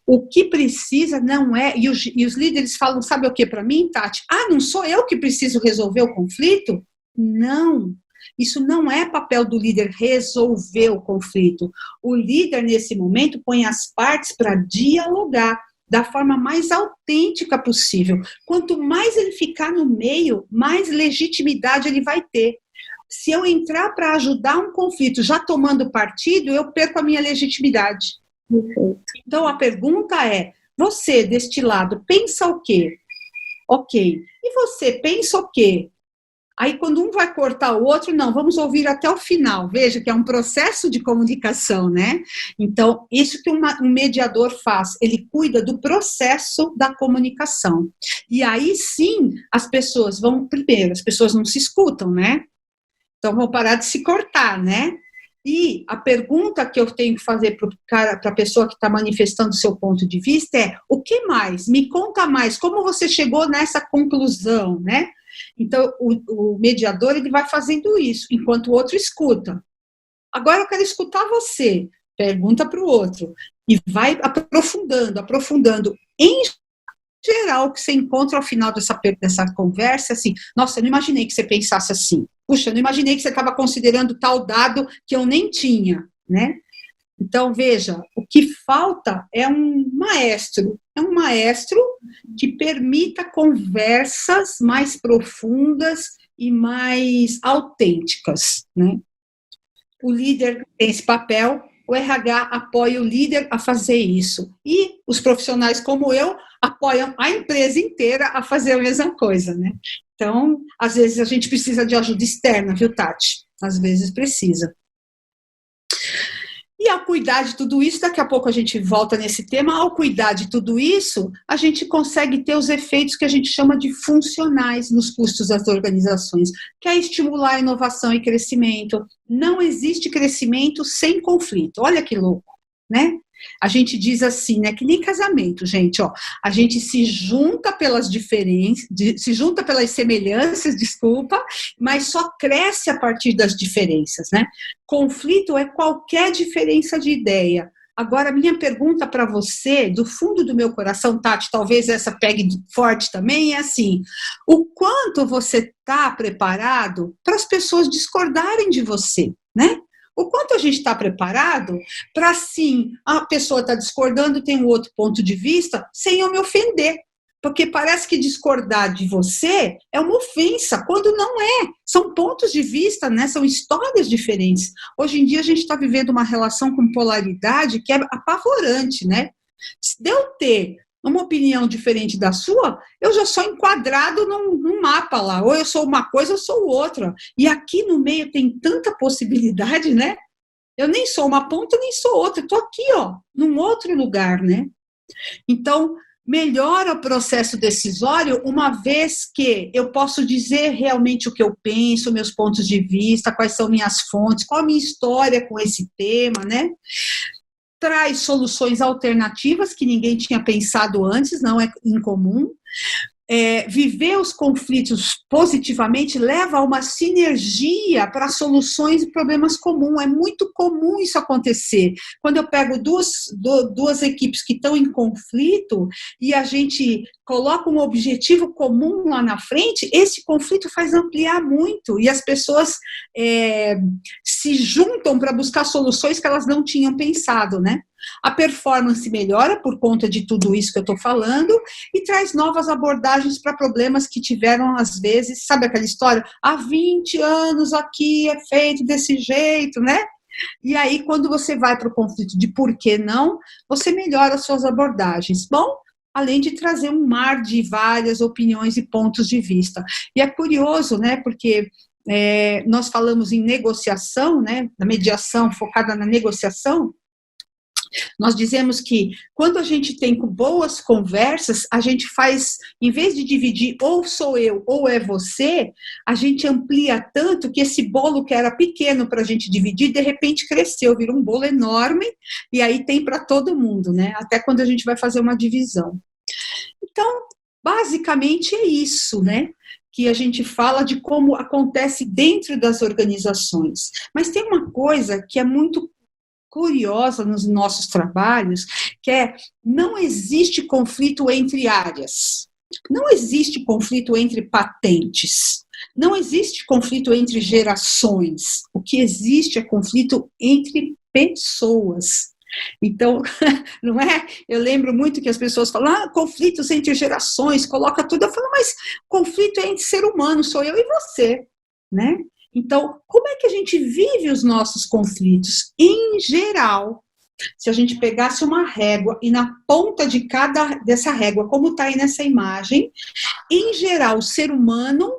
o que precisa não é... E os líderes falam, sabe o que para mim, Tati? Não sou eu que preciso resolver o conflito? Não. Isso não é papel do líder resolver o conflito. O líder, nesse momento, põe as partes para dialogar da forma mais autêntica possível. Quanto mais ele ficar no meio, mais legitimidade ele vai ter. Se eu entrar para ajudar um conflito já tomando partido, eu perco a minha legitimidade. Então, a pergunta é, você, deste lado, pensa o quê? Ok. E você, pensa o quê? Aí, quando um vai cortar o outro, não, vamos ouvir até o final. Veja que é um processo de comunicação, né? Então, isso que um mediador faz, ele cuida do processo da comunicação. E aí, sim, as pessoas vão, primeiro, as pessoas não se escutam, né? Então, vão parar de se cortar, né? E a pergunta que eu tenho que fazer para a pessoa que está manifestando o seu ponto de vista é, o que mais? Me conta mais, como você chegou nessa conclusão, né? Então, o mediador, ele vai fazendo isso, enquanto o outro escuta. Agora eu quero escutar você, pergunta para o outro, e vai aprofundando. Em geral, o que você encontra ao final dessa conversa, assim, nossa, eu não imaginei que você pensasse assim. Puxa, eu não imaginei que você estava considerando tal dado que eu nem tinha, né? Então, veja, o que falta é um maestro que permita conversas mais profundas e mais autênticas, né? O líder tem esse papel, o RH apoia o líder a fazer isso. E os profissionais como eu apoiam a empresa inteira a fazer a mesma coisa, né? Então, às vezes a gente precisa de ajuda externa, viu, Tati? Às vezes precisa. E ao cuidar de tudo isso, daqui a pouco a gente volta nesse tema, ao cuidar de tudo isso, a gente consegue ter os efeitos que a gente chama de funcionais nos custos das organizações, que é estimular a inovação e crescimento. Não existe crescimento sem conflito. Olha que louco, né? A gente diz assim, né, que nem casamento, gente, ó, a gente se junta pelas diferenças, se junta pelas semelhanças, desculpa, mas só cresce a partir das diferenças, né? Conflito é qualquer diferença de ideia. Agora, minha pergunta para você, do fundo do meu coração, Tati, talvez essa pegue forte também, é assim, o quanto você está preparado para as pessoas discordarem de você, né? O quanto a gente está preparado para, sim, a pessoa está discordando, tem um outro ponto de vista, sem eu me ofender. Porque parece que discordar de você é uma ofensa, quando não é. São pontos de vista, né? São histórias diferentes. Hoje em dia a gente está vivendo uma relação com polaridade que é apavorante, né? Se eu ter uma opinião diferente da sua, eu já sou enquadrado num mapa lá, ou eu sou uma coisa, ou sou outra. E aqui no meio tem tanta possibilidade, né? Eu nem sou uma ponta, nem sou outra, estou aqui, ó, num outro lugar, né? Então, melhora o processo decisório, uma vez que eu posso dizer realmente o que eu penso, meus pontos de vista, quais são minhas fontes, qual a minha história com esse tema, né? Traz soluções alternativas que ninguém tinha pensado antes, não é incomum. Viver os conflitos positivamente leva a uma sinergia para soluções e problemas comuns. É muito comum isso acontecer. Quando eu pego duas equipes que estão em conflito e a gente coloca um objetivo comum lá na frente, esse conflito faz ampliar muito e as pessoas se juntam para buscar soluções que elas não tinham pensado, né? A performance melhora por conta de tudo isso que eu estou falando e traz novas abordagens para problemas que tiveram, às vezes, sabe aquela história? Há 20 anos aqui é feito desse jeito, né? E aí, quando você vai para o conflito de por que não, você melhora as suas abordagens. Bom, além de trazer um mar de várias opiniões e pontos de vista. E é curioso, né? Porque nós falamos em negociação, né? Na mediação focada na negociação. Nós dizemos que quando a gente tem boas conversas, a gente faz, em vez de dividir ou sou eu ou é você, a gente amplia tanto que esse bolo que era pequeno para a gente dividir, de repente cresceu, virou um bolo enorme, e aí tem para todo mundo, né? Até quando a gente vai fazer uma divisão. Então, basicamente é isso, né? Que a gente fala de como acontece dentro das organizações. Mas tem uma coisa que é muito curiosa nos nossos trabalhos, que não existe conflito entre áreas, não existe conflito entre patentes, Não existe conflito entre gerações. O que existe é conflito entre pessoas. Então, não é? Eu lembro muito que as pessoas falam, conflitos entre gerações, coloca tudo. Eu falo, mas conflito é entre ser humano, sou eu e você, né? Então, como é que a gente vive os nossos conflitos? Em geral, se a gente pegasse uma régua e na ponta de cada dessa régua, como está aí nessa imagem, em geral, o ser humano,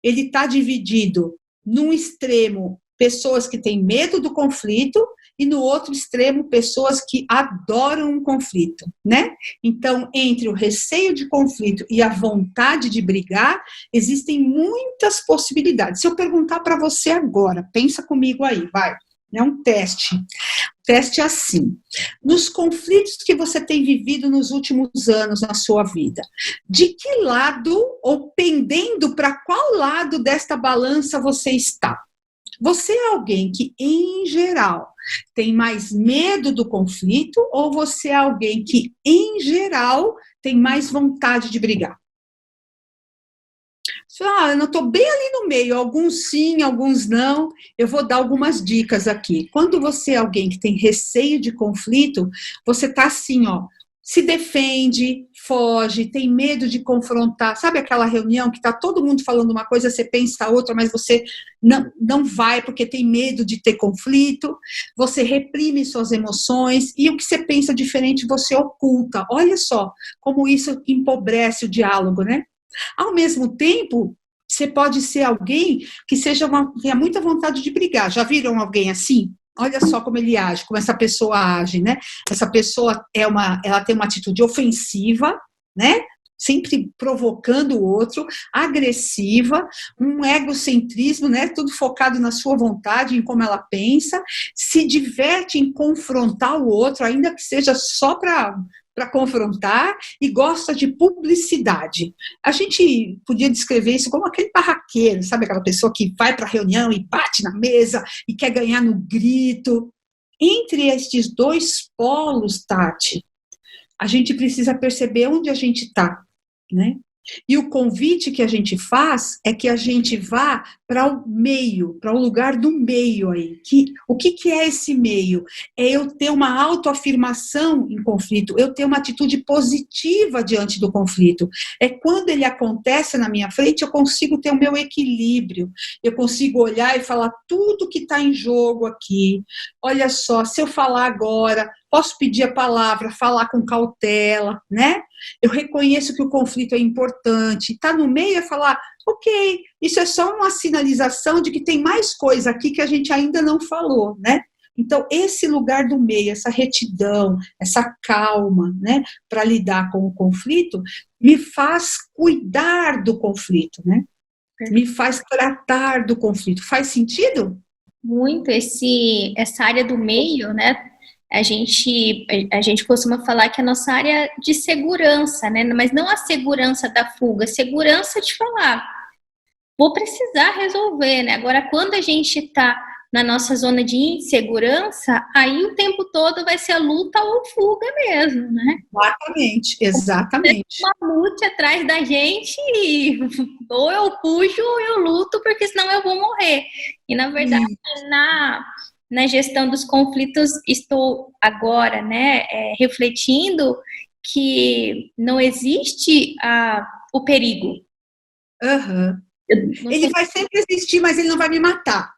ele está dividido num extremo, pessoas que têm medo do conflito, e no outro extremo, pessoas que adoram um conflito, né? Então, entre o receio de conflito e a vontade de brigar, existem muitas possibilidades. Se eu perguntar para você agora, pensa comigo aí, vai, é um teste. Teste assim, nos conflitos que você tem vivido nos últimos anos na sua vida, de que lado, ou pendendo para qual lado desta balança você está? Você é alguém que, em geral, tem mais medo do conflito, ou você é alguém que, em geral, tem mais vontade de brigar? Eu estou bem ali no meio, alguns sim, alguns não. Eu vou dar algumas dicas aqui. Quando você é alguém que tem receio de conflito, você está assim, ó, se defende, foge, tem medo de confrontar. Sabe aquela reunião que está todo mundo falando uma coisa, você pensa outra, mas você não vai porque tem medo de ter conflito. Você reprime suas emoções e o que você pensa diferente você oculta. Olha só como isso empobrece o diálogo, né? Ao mesmo tempo, você pode ser alguém que tenha muita vontade de brigar. Já viram alguém assim? Olha só como ele age, como essa pessoa age, né? Essa pessoa ela tem uma atitude ofensiva, né? Sempre provocando o outro, agressiva, um egocentrismo, né? Tudo focado na sua vontade, em como ela pensa, se diverte em confrontar o outro, ainda que seja só para confrontar, e gosta de publicidade. A gente podia descrever isso como aquele barraqueiro, sabe? Aquela pessoa que vai para a reunião e bate na mesa e quer ganhar no grito. Entre estes dois polos, Tati, a gente precisa perceber onde a gente está, né? E o convite que a gente faz é que a gente vá para o meio, para o lugar do meio aí. O que é esse meio? É eu ter uma autoafirmação em conflito, eu ter uma atitude positiva diante do conflito. É quando ele acontece na minha frente, eu consigo ter o meu equilíbrio, eu consigo olhar e falar tudo que está em jogo aqui. Olha só, se eu falar agora, posso pedir a palavra, falar com cautela, né? Eu reconheço que o conflito é importante. Está no meio é falar, ok, isso é só uma sinalização de que tem mais coisa aqui que a gente ainda não falou, né? Então, esse lugar do meio, essa retidão, essa calma, né, para lidar com o conflito, me faz cuidar do conflito, né? Me faz tratar do conflito. Faz sentido? Muito essa área do meio, né? A gente costuma falar que é a nossa área de segurança, né? Mas não a segurança da fuga, a segurança de falar, vou precisar resolver, né? Agora, quando a gente está na nossa zona de insegurança, aí o tempo todo vai ser a luta ou fuga mesmo, né? Exatamente, exatamente. Uma luta atrás da gente, e ou eu fujo ou eu luto, porque senão eu vou morrer. E, na verdade, na gestão dos conflitos, estou agora, né, refletindo que não existe o perigo. Uhum. Ele vai sempre existir, mas ele não vai me matar.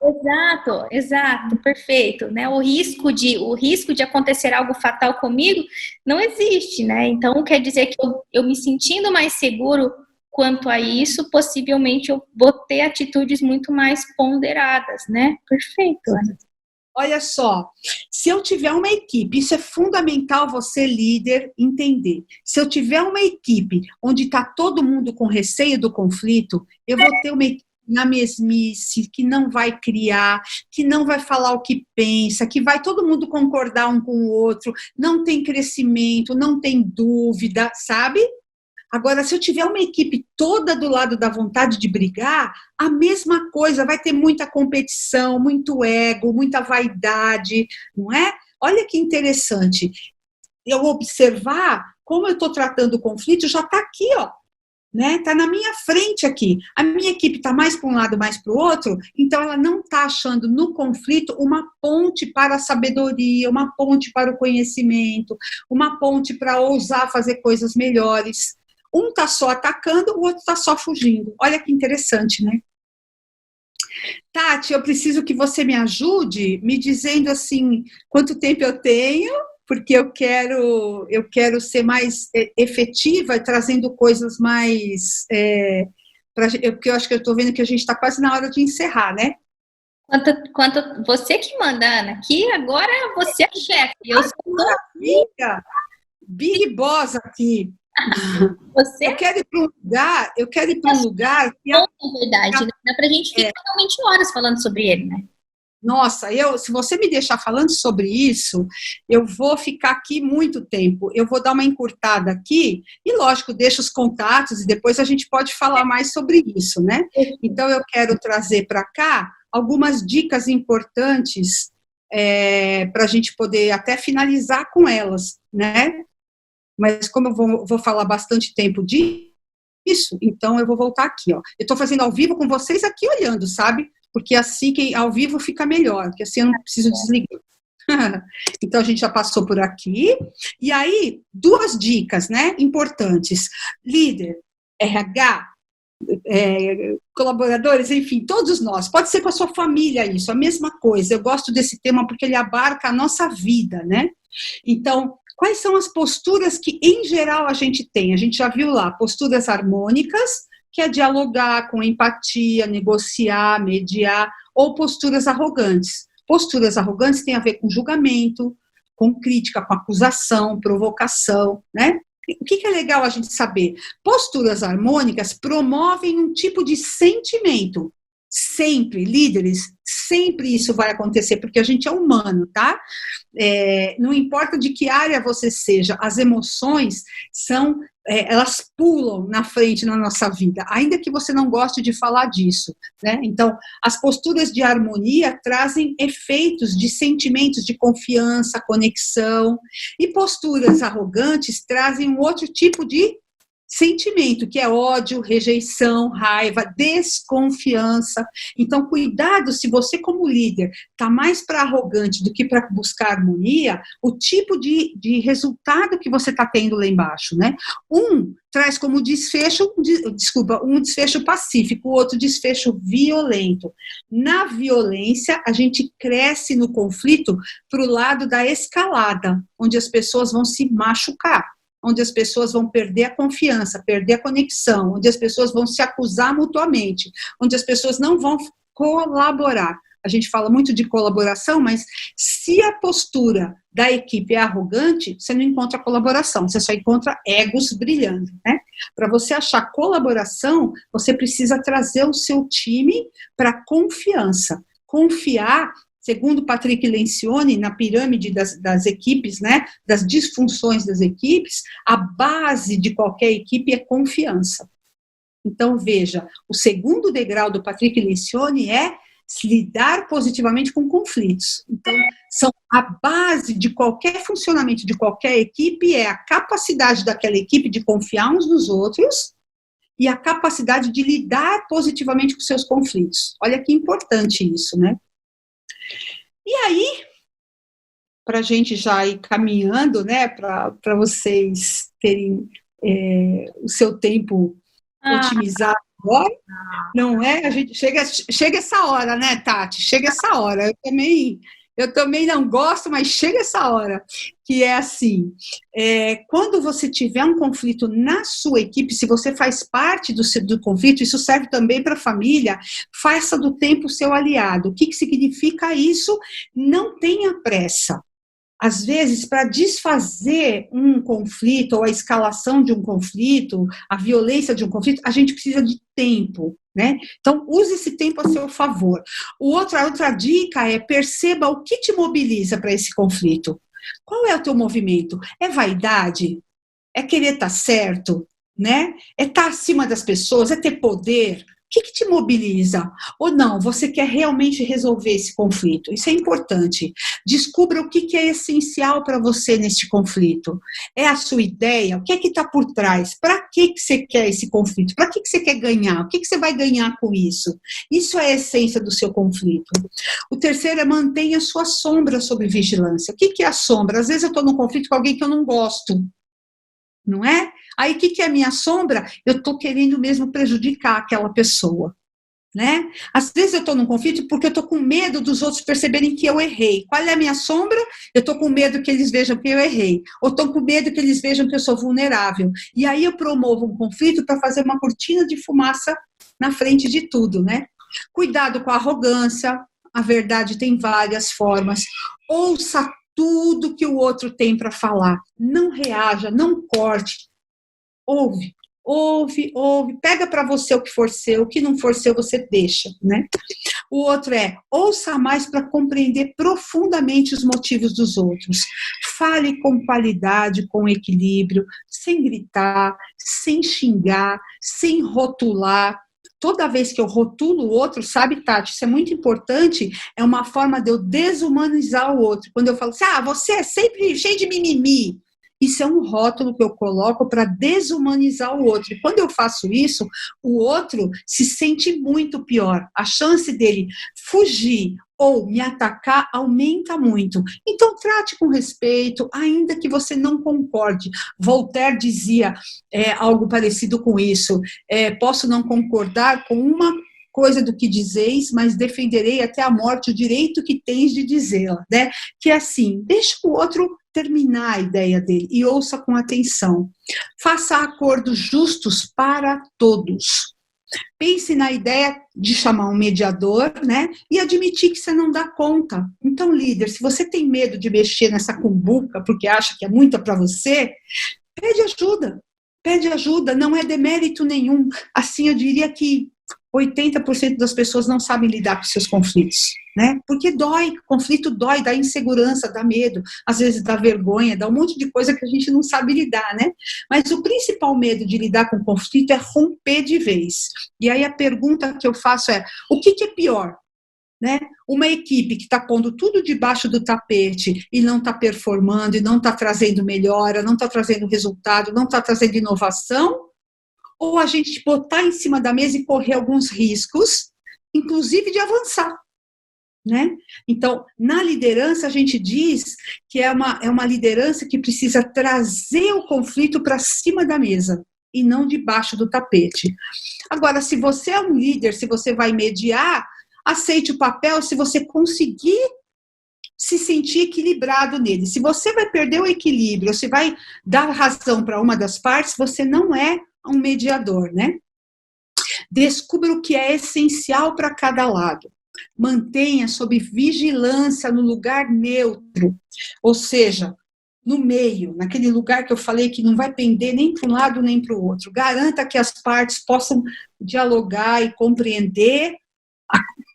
Exato, perfeito, né? O risco de acontecer algo fatal comigo não existe, né? Então quer dizer que eu me sentindo mais seguro quanto a isso, possivelmente eu vou ter atitudes muito mais ponderadas, né? Perfeito, Ana. Olha só, se eu tiver uma equipe, isso é fundamental você, líder, entender. Se eu tiver uma equipe onde está todo mundo com receio do conflito, eu vou ter uma equipe na mesmice, que não vai criar, que não vai falar o que pensa, que vai todo mundo concordar um com o outro, não tem crescimento, não tem dúvida, sabe? Agora, se eu tiver uma equipe toda do lado da vontade de brigar, a mesma coisa, vai ter muita competição, muito ego, muita vaidade, não é? Olha que interessante. Eu observar como eu estou tratando o conflito, já está aqui, ó. né? Está na minha frente aqui. A minha equipe está mais para um lado, mais para o outro, então ela não está achando no conflito uma ponte para a sabedoria, uma ponte para o conhecimento, uma ponte para ousar fazer coisas melhores. Um está só atacando, o outro está só fugindo. Olha que interessante, né? Tati, eu preciso que você me ajude me dizendo assim, quanto tempo eu tenho, porque eu quero ser mais efetiva, trazendo coisas mais, porque eu acho que eu estou vendo que a gente está quase na hora de encerrar, né? Você que manda, Ana, aqui agora você é chefe, eu sou Amiga, Big Boss aqui. você Eu quero ir para um lugar que na verdade, né? Dá pra gente ficar realmente horas falando sobre ele, né? Nossa, se você me deixar falando sobre isso, eu vou ficar aqui muito tempo. Eu vou dar uma encurtada aqui e, lógico, deixo os contatos e depois a gente pode falar mais sobre isso, né? Então, eu quero trazer para cá algumas dicas importantes para a gente poder até finalizar com elas, né? Mas como eu vou falar bastante tempo disso, então eu vou voltar aqui, ó. Eu estou fazendo ao vivo com vocês aqui olhando, sabe? Porque assim que ao vivo fica melhor, porque assim eu não preciso desligar. Então a gente já passou por aqui. E aí, duas dicas, né, importantes. Líder, RH, colaboradores, enfim, todos nós. Pode ser com a sua família isso, a mesma coisa. Eu gosto desse tema porque ele abarca a nossa vida, né? Então, quais são as posturas que, em geral, a gente tem? A gente já viu lá, posturas harmônicas, que é dialogar com empatia, negociar, mediar, ou posturas arrogantes. Posturas arrogantes têm a ver com julgamento, com crítica, com acusação, provocação, né? O que é legal a gente saber? Posturas harmônicas promovem um tipo de sentimento. Sempre, líderes, sempre isso vai acontecer, porque a gente é humano, tá? Não importa de que área você seja, as emoções elas pulam na frente na nossa vida, ainda que você não goste de falar disso, né? Então, as posturas de harmonia trazem efeitos de sentimentos de confiança, conexão, e posturas arrogantes trazem um outro tipo de sentimento, que é ódio, rejeição, raiva, desconfiança. Então, cuidado se você, como líder, está mais para arrogante do que para buscar harmonia, o tipo de resultado que você está tendo lá embaixo, né? Um traz como desfecho, um desfecho pacífico, o outro desfecho violento. Na violência, a gente cresce no conflito para o lado da escalada, onde as pessoas vão se machucar, onde as pessoas vão perder a confiança, perder a conexão, onde as pessoas vão se acusar mutuamente, onde as pessoas não vão colaborar. A gente fala muito de colaboração, mas se a postura da equipe é arrogante, você não encontra colaboração, você só encontra egos brilhando, né? Para você achar colaboração, você precisa trazer o seu time para confiança. Confiar, segundo Patrick Lencioni, na pirâmide das equipes, né, das disfunções das equipes, a base de qualquer equipe é confiança. Então, veja, o segundo degrau do Patrick Lencioni é lidar positivamente com conflitos. Então, a base de qualquer funcionamento de qualquer equipe é a capacidade daquela equipe de confiar uns nos outros e a capacidade de lidar positivamente com seus conflitos. Olha que importante isso, né? E aí, para a gente já ir caminhando, né, para vocês terem o seu tempo otimizado agora, não é? A gente chega essa hora, né, Tati? Chega essa hora. Eu também não gosto, mas chega essa hora, que é assim, quando você tiver um conflito na sua equipe, se você faz parte do conflito, isso serve também para a família, faça do tempo seu aliado. O que significa isso? Não tenha pressa. Às vezes, para desfazer um conflito, ou a escalação de um conflito, a violência de um conflito, a gente precisa de tempo, né? Então, use esse tempo a seu favor. A outra dica é perceba o que te mobiliza para esse conflito. Qual é o teu movimento? É vaidade? É querer estar certo? Né? É estar acima das pessoas? É ter poder? que te mobiliza? Ou não, você quer realmente resolver esse conflito? Isso é importante. Descubra o que é essencial para você neste conflito. É a sua ideia? O que é que está por trás? Para que você quer esse conflito? Para que você quer ganhar? O que você vai ganhar com isso? Isso é a essência do seu conflito. O terceiro é mantenha a sua sombra sob vigilância. O que é a sombra? Às vezes eu estou num conflito com alguém que eu não gosto, não é? Aí, o que é a minha sombra? Eu estou querendo mesmo prejudicar aquela pessoa, né? Às vezes eu estou num conflito porque eu estou com medo dos outros perceberem que eu errei. Qual é a minha sombra? Eu estou com medo que eles vejam que eu errei. Ou estou com medo que eles vejam que eu sou vulnerável. E aí eu promovo um conflito para fazer uma cortina de fumaça na frente de tudo, né? Cuidado com a arrogância. A verdade tem várias formas. Ouça tudo que o outro tem para falar. Não reaja, não corte. Ouve, pega para você o que for seu, o que não for seu você deixa, né? O outro é, ouça mais para compreender profundamente os motivos dos outros. Fale com qualidade, com equilíbrio, sem gritar, sem xingar, sem rotular. Toda vez que eu rotulo o outro, sabe, Tati, isso é muito importante, é uma forma de eu desumanizar o outro. Quando eu falo assim, você é sempre cheio de mimimi. Isso é um rótulo que eu coloco para desumanizar o outro. E quando eu faço isso, o outro se sente muito pior. A chance dele fugir ou me atacar aumenta muito. Então, trate com respeito, ainda que você não concorde. Voltaire dizia algo parecido com isso. Posso não concordar com uma coisa do que dizeis, mas defenderei até a morte o direito que tens de dizê-la, né? Que é assim, deixa o outro terminar a ideia dele e ouça com atenção. Faça acordos justos para todos. Pense na ideia de chamar um mediador, né? E admitir que você não dá conta. Então, líder, se você tem medo de mexer nessa cumbuca porque acha que é muita para você, pede ajuda. Pede ajuda, não é demérito nenhum. Assim, eu diria que 80% das pessoas não sabem lidar com seus conflitos, né? Porque dói, conflito dói, dá insegurança, dá medo, às vezes dá vergonha, dá um monte de coisa que a gente não sabe lidar, né? Mas o principal medo de lidar com conflito é romper de vez. E aí a pergunta que eu faço é, o que é pior? Né? Uma equipe que está pondo tudo debaixo do tapete e não está performando, e não está trazendo melhora, não está trazendo resultado, não está trazendo inovação, ou a gente botar em cima da mesa e correr alguns riscos, inclusive de avançar, né? Então, na liderança, a gente diz que é uma liderança que precisa trazer o conflito para cima da mesa e não debaixo do tapete. Agora, se você é um líder, se você vai mediar, aceite o papel se você conseguir se sentir equilibrado nele. Se você vai perder o equilíbrio, se vai dar razão para uma das partes, você não é um mediador, né? Descubra o que é essencial para cada lado. Mantenha sob vigilância no lugar neutro, ou seja, no meio, naquele lugar que eu falei que não vai pender nem para um lado nem para o outro. Garanta que as partes possam dialogar e compreender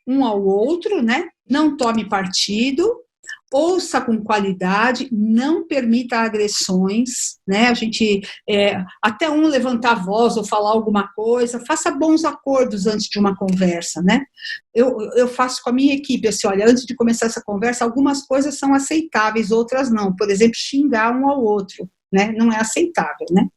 um ao outro, né? Não tome partido, ouça com qualidade, não permita agressões, né? A gente, até um levantar a voz ou falar alguma coisa, faça bons acordos antes de uma conversa, né? Eu faço com a minha equipe, assim, olha, antes de começar essa conversa, algumas coisas são aceitáveis, outras não. Por exemplo, xingar um ao outro, né? Não é aceitável, né?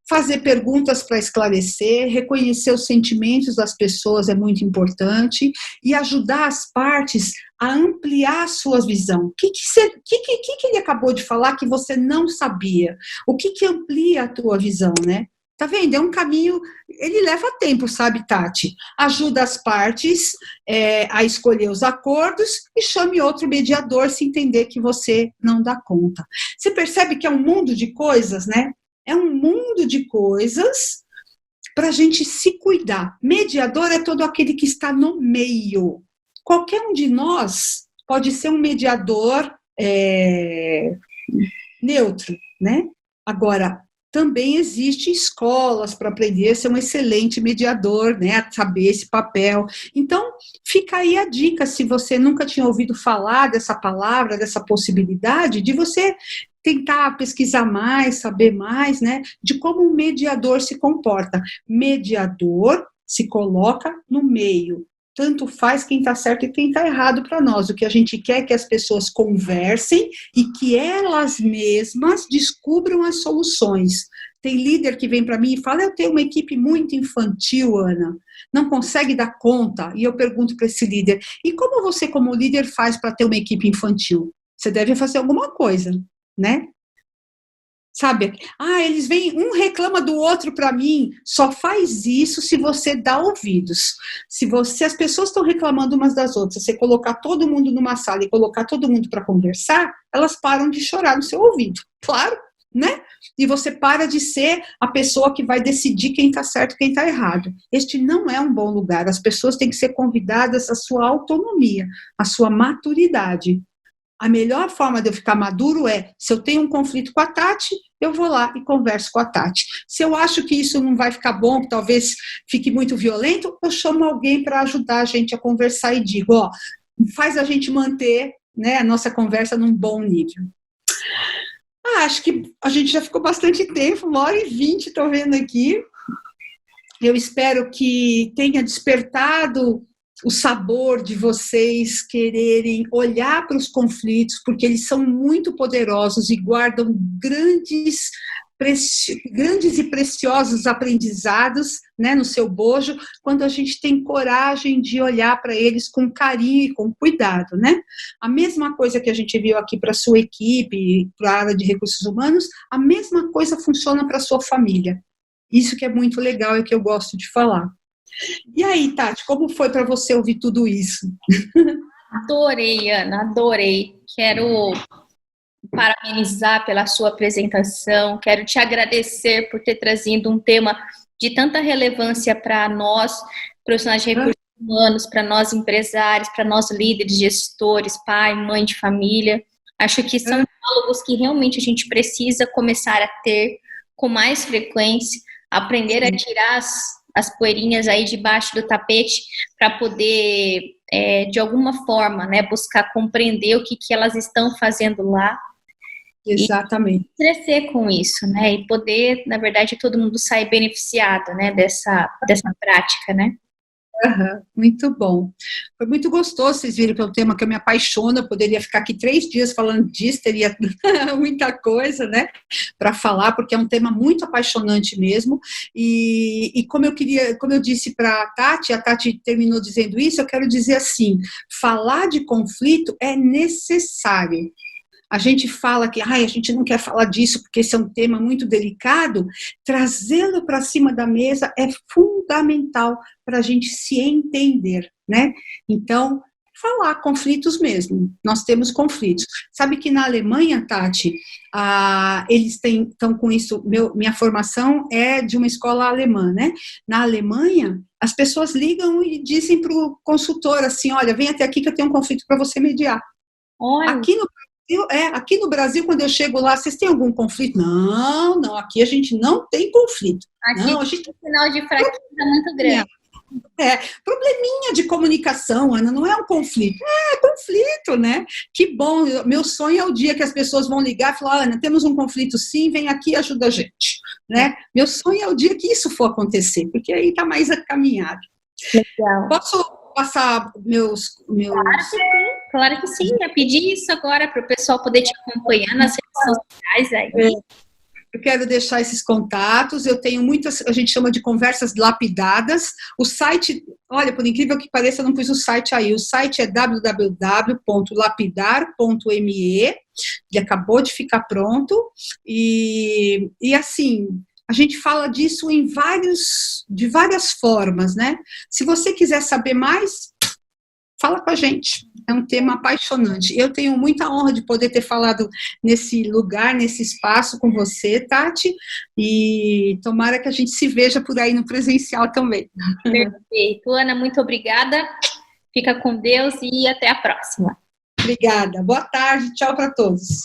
Fazer perguntas para esclarecer, reconhecer os sentimentos das pessoas é muito importante e ajudar as partes a ampliar a sua visão. O que ele acabou de falar que você não sabia? O que amplia a tua visão, né? Tá vendo? É um caminho, ele leva tempo, sabe, Tati? Ajuda as partes a escolher os acordos e chame outro mediador se entender que você não dá conta. Você percebe que é um mundo de coisas, né? É um mundo de coisas para a gente se cuidar. Mediador é todo aquele que está no meio. Qualquer um de nós pode ser um mediador neutro, né? Agora, também existem escolas para aprender a ser um excelente mediador, né? A saber esse papel. Então, fica aí a dica, se você nunca tinha ouvido falar dessa palavra, dessa possibilidade, de você tentar pesquisar mais, saber mais, né, de como um mediador se comporta. Mediador se coloca no meio. Tanto faz quem está certo e quem está errado para nós. O que a gente quer é que as pessoas conversem e que elas mesmas descubram as soluções. Tem líder que vem para mim e fala, eu tenho uma equipe muito infantil, Ana, não consegue dar conta. E eu pergunto para esse líder, e como você como líder faz para ter uma equipe infantil? Você deve fazer alguma coisa, né? Sabe? Eles vêm, um reclama do outro para mim. Só faz isso se você dá ouvidos. Se as pessoas estão reclamando umas das outras, você colocar todo mundo numa sala e colocar todo mundo para conversar, elas param de chorar no seu ouvido. Claro, né? E você para de ser a pessoa que vai decidir quem está certo e quem está errado. Este não é um bom lugar. As pessoas têm que ser convidadas à sua autonomia, à sua maturidade. A melhor forma de eu ficar maduro é, se eu tenho um conflito com a Tati, eu vou lá e converso com a Tati. Se eu acho que isso não vai ficar bom, que talvez fique muito violento, eu chamo alguém para ajudar a gente a conversar e digo, faz a gente manter, né, a nossa conversa num bom nível. Acho que a gente já ficou bastante tempo, 1h20, estou vendo aqui. Eu espero que tenha despertado o sabor de vocês quererem olhar para os conflitos, porque eles são muito poderosos e guardam grandes e preciosos aprendizados, né, no seu bojo, quando a gente tem coragem de olhar para eles com carinho e com cuidado, né? A mesma coisa que a gente viu aqui para a sua equipe, para a área de recursos humanos, a mesma coisa funciona para a sua família. Isso que é muito legal e que eu gosto de falar. E aí, Tati, como foi para você ouvir tudo isso? Adorei, Ana, adorei. Quero parabenizar pela sua apresentação, quero te agradecer por ter trazido um tema de tanta relevância para nós, profissionais de recursos humanos, para nós empresários, para nós líderes, gestores, pai, mãe de família. Acho que são diálogos que realmente a gente precisa começar a ter com mais frequência, aprender a tirar as poeirinhas aí debaixo do tapete para poder, de alguma forma, né, buscar compreender o que elas estão fazendo lá. Exatamente. E crescer com isso, né, e poder, na verdade, todo mundo sair beneficiado, né, dessa prática, né. Muito bom. Foi muito gostoso vocês virem pelo tema que eu me apaixono, eu poderia ficar aqui 3 dias falando disso, teria muita coisa, né, para falar, porque é um tema muito apaixonante mesmo, e como eu disse para a Tati terminou dizendo isso, eu quero dizer assim, falar de conflito é necessário. A gente fala que a gente não quer falar disso porque esse é um tema muito delicado, trazê-lo para cima da mesa é fundamental para a gente se entender, né? Então, falar conflitos mesmo, nós temos conflitos. Sabe que na Alemanha, Tati, eles estão com isso, minha formação é de uma escola alemã, né? Na Alemanha, as pessoas ligam e dizem para o consultor assim, olha, vem até aqui que eu tenho um conflito para você mediar. Olha. Aqui no Brasil, quando eu chego lá, vocês têm algum conflito? Não, aqui a gente não tem conflito. Aqui não, a gente tem um sinal de fraqueza muito grande. Probleminha de comunicação, Ana, não é um conflito. É conflito, né? Que bom, meu sonho é o dia que as pessoas vão ligar e falar, Ana, temos um conflito sim, vem aqui e ajuda a gente. Né? Meu sonho é o dia que isso for acontecer, porque aí está mais caminhado. Legal. Posso passar meus... Claro que sim, eu pedi isso agora para o pessoal poder te acompanhar nas redes sociais aí. Eu quero deixar esses contatos, eu tenho muitas, a gente chama de conversas lapidadas, o site, olha, por incrível que pareça, eu não pus o site aí, o site é www.lapidar.me, ele acabou de ficar pronto, e assim, a gente fala disso de várias formas, né? Se você quiser saber mais, fala com a gente, é um tema apaixonante. Eu tenho muita honra de poder ter falado nesse lugar, nesse espaço com você, Tati, e tomara que a gente se veja por aí no presencial também. Perfeito. Ana, muito obrigada, fica com Deus e até a próxima. Obrigada, boa tarde, tchau para todos.